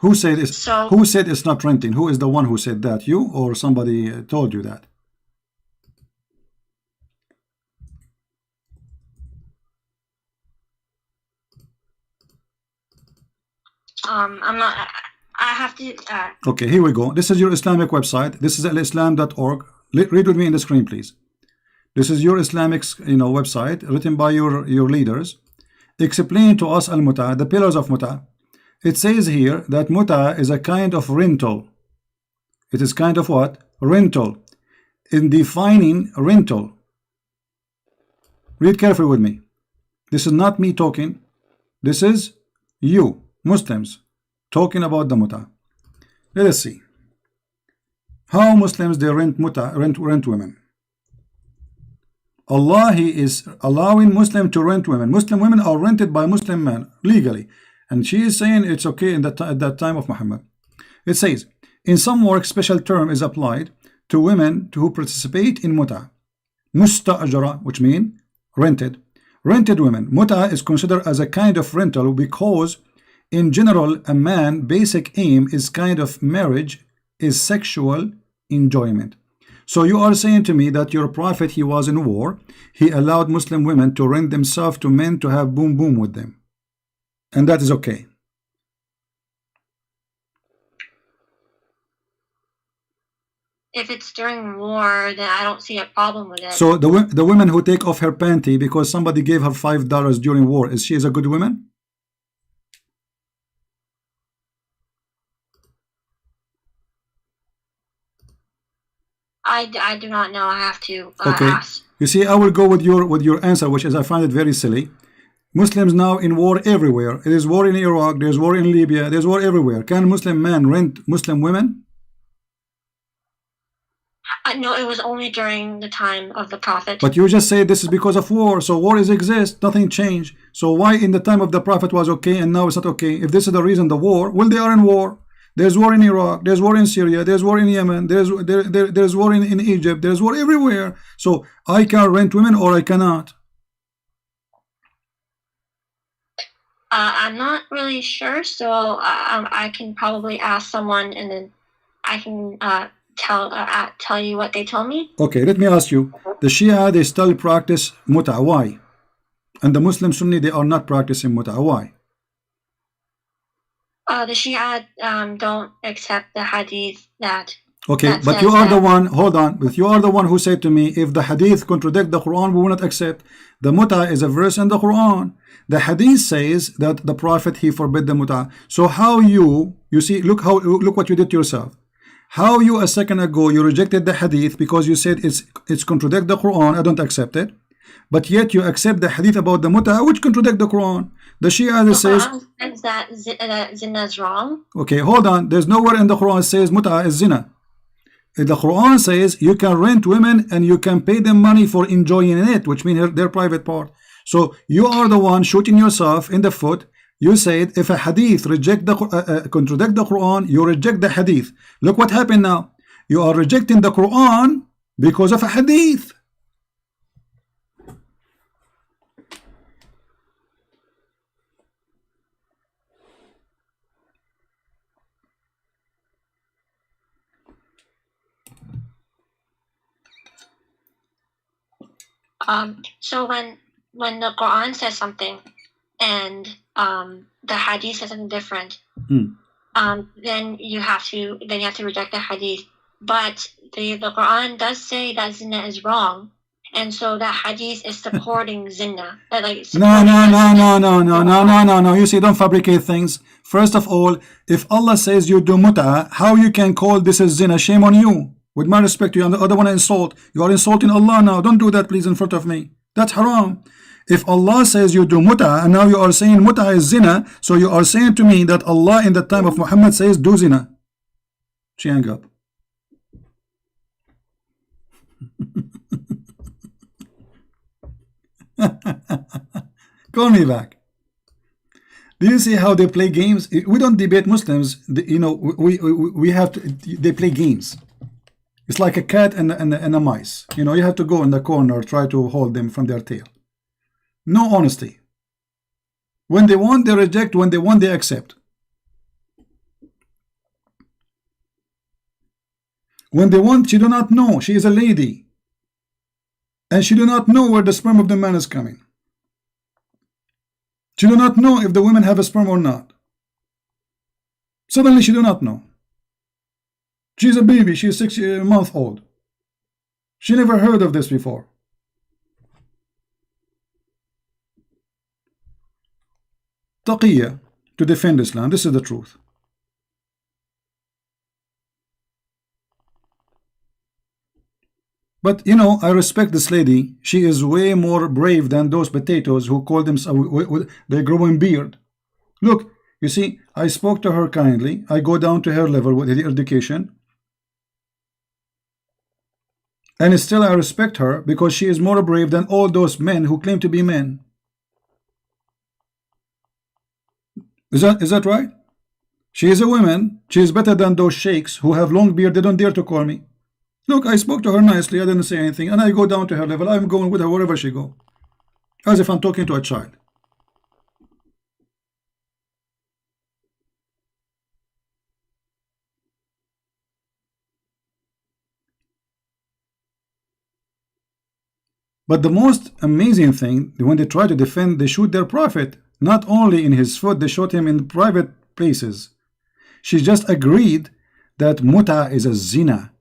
Who said it's So Who said it's not renting? Who is the one who said that? You or somebody told you that? I'm not. I have to. Okay, here we go. This is your Islamic website. This is alislam.org. Read with me in the screen, please. This is your Islamic, website written by your leaders. Explain to us al-muta, the pillars of muta. It says here that muta is a kind of rental. It is kind of what? Rental. In defining rental, read carefully with me. This is not me talking. This is you, Muslims, talking about the muta. Let us see how Muslims they rent muta, rent women. Allah He is allowing Muslim to rent women. Muslim women are rented by Muslim men legally, and she is saying it's okay in at that time of Muhammad. It says in some work special term is applied to women who participate in muta. Musta'jara, which means rented. Rented women. Muta is considered as a kind of rental because in general a man basic aim is kind of marriage is sexual enjoyment. So you are saying to me that your prophet, he was in war, he allowed Muslim women to rent themselves to men to have boom boom with them, and that is okay. If it's during war, then I don't see a problem with it. So the women who take off her panty because somebody gave her $5 during war, is she a good woman? I do not know. I have to Okay. ask. You see, I will go with your answer, which is I find it very silly. Muslims now in war everywhere. There is war in Iraq, there's war in Libya, there's war everywhere. Can Muslim men rent Muslim women? No, it was only during the time of the Prophet. But you just say this is because of war. So war is exist, nothing changed. So why in the time of the Prophet was okay and now it's not okay? If this is the reason, the war, well, they are in war. There's war in Iraq, there's war in Syria, there's war in Yemen, there's war in Egypt, there's war everywhere. So I can rent women or I cannot. I'm not really sure, so I can probably ask someone, and then I can tell you what they told me. Okay, let me ask you. The Shia, they still practice muta. Why? And the Muslim Sunni, they are not practicing muta. Why? The Shia don't accept the hadith that. Okay, that but says you are the that- one, hold on, but you are the one who said to me, if the hadith contradict the Quran, we will not accept. The muta is a verse in the Quran. The hadith says that the Prophet, he forbid the muta. So how you see, look what you did to yourself. How you a second ago, you rejected the hadith because you said it's contradict the Quran, I don't accept it. But yet you accept the hadith about the muta, which contradict the Quran. The Shia The says, Quran says that zina is wrong. okay, hold on, there's nowhere in the Quran says muta is zina. The Quran says you can rent women and you can pay them money for enjoying it, which means their private part. So you are the one shooting yourself in the foot. You said if a hadith contradict the Quran, you reject the hadith. Look what happened now. You are rejecting the Quran because of a hadith. So when the Quran says something and the hadith says something different, then you have to reject the hadith but the Quran does say that zina is wrong, and so that hadith is supporting zina. No. You see, don't fabricate things. First of all, if Allah says you do muta, how you can call this a zina? Shame on you. With my respect to you, and the other one insult. You are insulting Allah now. Don't do that, please, in front of me. That's haram. If Allah says you do muta, and now you are saying muta is zina, so you are saying to me that Allah in the time of Muhammad says do zina. She hung up. Call me back. Do you see how they play games? We don't debate Muslims. You know, we have to. They play games. It's like a cat and a mice. You know, you have to go in the corner, try to hold them from their tail. No honesty. When they want, they reject. When they want, they accept. When they want, she do not know. She is a lady. And she do not know where the sperm of the man is coming. She do not know if the women have a sperm or not. Suddenly she do not know. She's a baby. She's 6 months old. She never heard of this before. Taqiyya, to defend Islam. This is the truth. But you know, I respect this lady. She is way more brave than those potatoes who call themselves, they grow in beard. Look, you see, I spoke to her kindly. I go down to her level with her education. And still I respect her because she is more brave than all those men who claim to be men. Is that right? She is a woman. She is better than those sheikhs who have long beard. They don't dare to call me. Look, I spoke to her nicely. I didn't say anything. And I go down to her level. I'm going with her wherever she go. As if I'm talking to a child. But the most amazing thing, when they try to defend, they shoot their prophet. Not only in his foot, they shot him in private places. She just agreed that muta is a zina.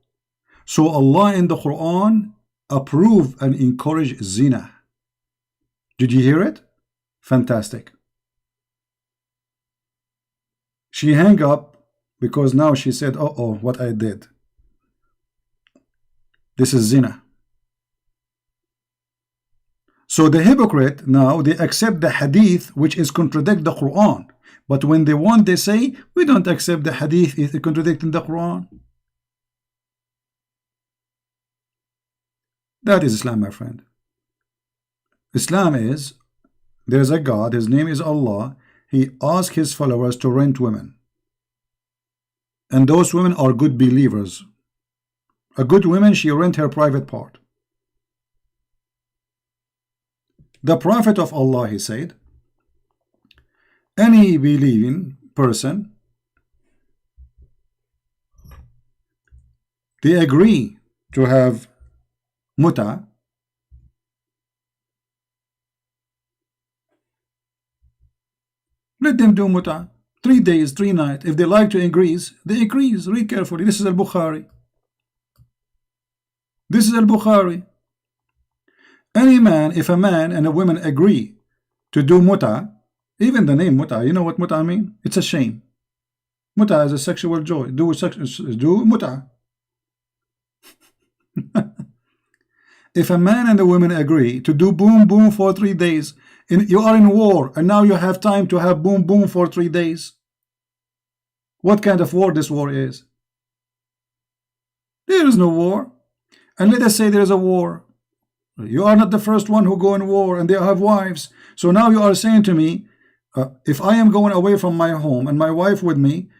So Allah in the Quran approve and encourage zina. Did you hear it? Fantastic. She hung up because now she said, oh, what I did. This is zina. So the hypocrite now, they accept the hadith which is contradict the Quran. But when they want, they say, we don't accept the hadith, it's contradicting the Quran. That is Islam, my friend. Islam is, there's a God, his name is Allah. He asks his followers to rent women. And those women are good believers. A good woman, she rent her private part. The Prophet of Allah, he said, any believing person, they agree to have muta, let them do muta 3 days 3 nights. If they like to increase, they increase. Read carefully. This is al-Bukhari. This is al-Bukhari. Any man, if a man and a woman agree to do muta, even the name muta, you know what muta mean? It's a shame. Muta is a sexual joy. Do muta. If a man and a woman agree to do boom boom for 3 days, you are in war and now you have time to have boom boom for 3 days. What kind of war this war is? There is no war. And let us say there is a war. You are not the first one who go in war and they have wives. So now you are saying to me, if I am going away from my home and my wife with me,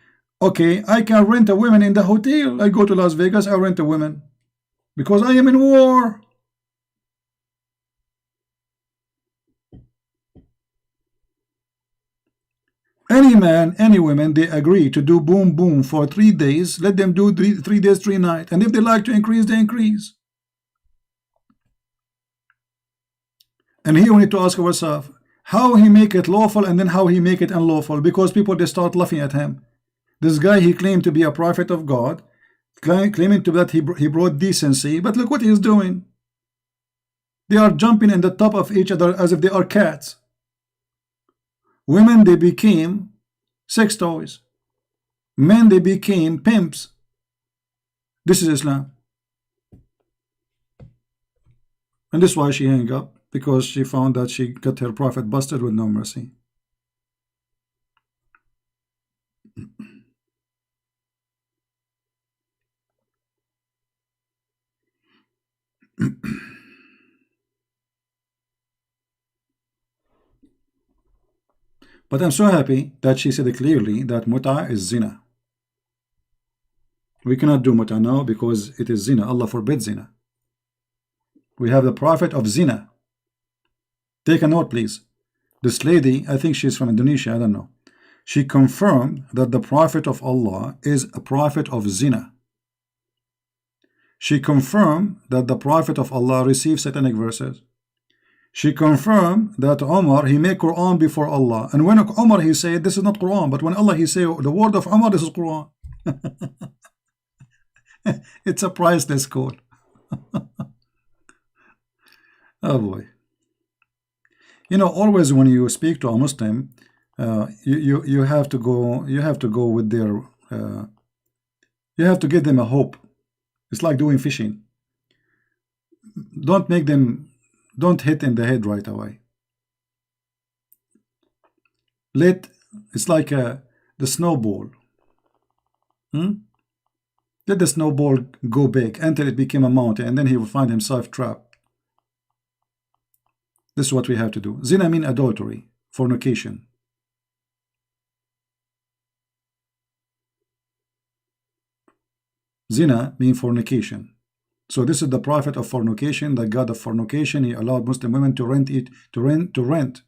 okay, I can rent a woman in the hotel. I go to Las Vegas, I rent a woman because I am in war. Any man, any woman, they agree to do boom boom for 3 days. Let them do 3 days 3 nights. And if they like to increase, they increase. And here we need to ask ourselves, how he make it lawful and then how he make it unlawful, because people, they start laughing at him. This guy, he claimed to be a prophet of God. claiming to that he brought decency, but look what he is doing. They are jumping in the top of each other as if they are cats. Women, they became sex toys. Men, they became pimps. This is Islam. And this is why she hung up, because she found that she got her prophet busted with no mercy. But I'm so happy that she said clearly that muta is zina. We cannot do muta now because it is zina. Allah forbids zina. We have the prophet of zina. Take a note, please. This lady, I think she's from Indonesia, I don't know. She confirmed that the prophet of Allah is a prophet of zina. She confirmed that the prophet of Allah received satanic verses. She confirmed that Umar, he made Quran before Allah. And when Umar, he said, this is not Quran. But when Allah, he said, the word of Umar, this is Quran. It's a priceless code. Oh boy. You know, always when you speak to a Muslim, you have to go with their, you have to give them a hope. It's like doing fishing. Don't hit in the head right away. It's like the snowball. Let the snowball go big until it became a mountain, and then he will find himself trapped. This is what we have to do. Zina means adultery, fornication. Zina means fornication. So this is the prophet of fornication, the god of fornication. He allowed Muslim women to rent.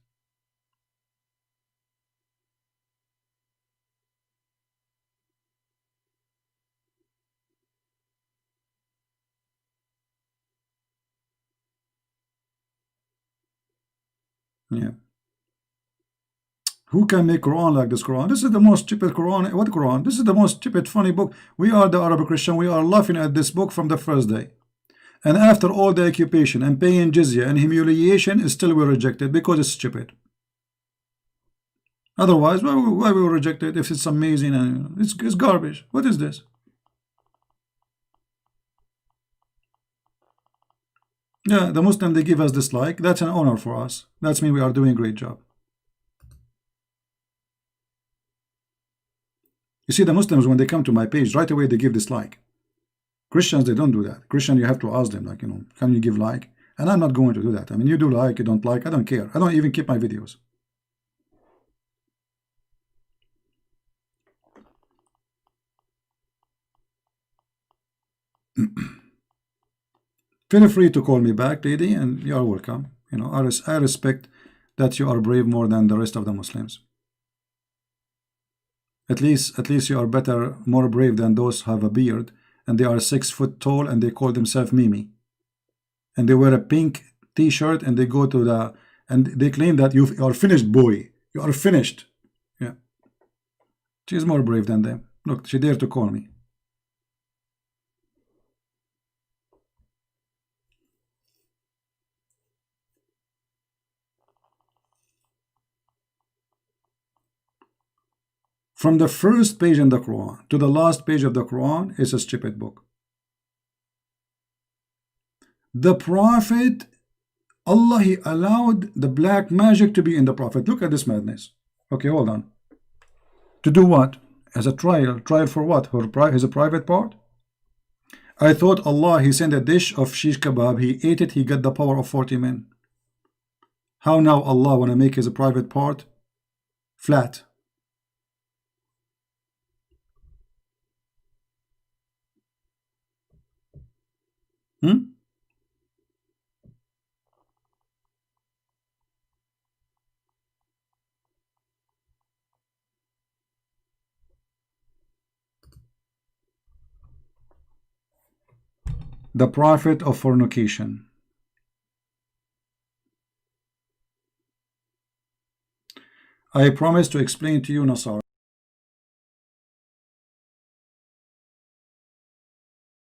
Yeah. Who can make Quran like this Quran? This is the most stupid Quran. What Quran? This is the most stupid, funny book. We are the Arab Christian. We are laughing at this book from the first day. And after all the occupation and paying jizya and humiliation, still we reject it because it's stupid. Otherwise, why we reject it if it's amazing and it's garbage? What is this? Yeah, the Muslim, they give us dislike. That's an honor for us. That's mean we are doing a great job. You see, the Muslims, when they come to my page, right away they give dislike. Christians, they don't do that. Christian, you have to ask them, like, you know, can you give like? And I'm not going to do that. I mean, you do like, you don't like, I don't care. I don't even keep my videos. Feel free to call me back, lady, and you are welcome. You know, I respect that you are brave more than the rest of the Muslims. At least you are better, more brave than those who have a beard and they are 6 foot tall and they call themselves Mimi. And they wear a pink t-shirt and they go to and they claim that you are finished, boy. You are finished. Yeah. She's more brave than them. Look, she dared to call me. From the first page in the Quran to the last page of the Quran is a stupid book. The Prophet, Allah, He allowed the black magic to be in the Prophet. Look at this madness. Okay, hold on. To do what? As a trial. Trial for what? His private part? I thought Allah, He sent a dish of shish kebab. He ate it. He got the power of 40 men. How now Allah want to make His private part flat? The prophet of fornication. I promise to explain to you, Nasara.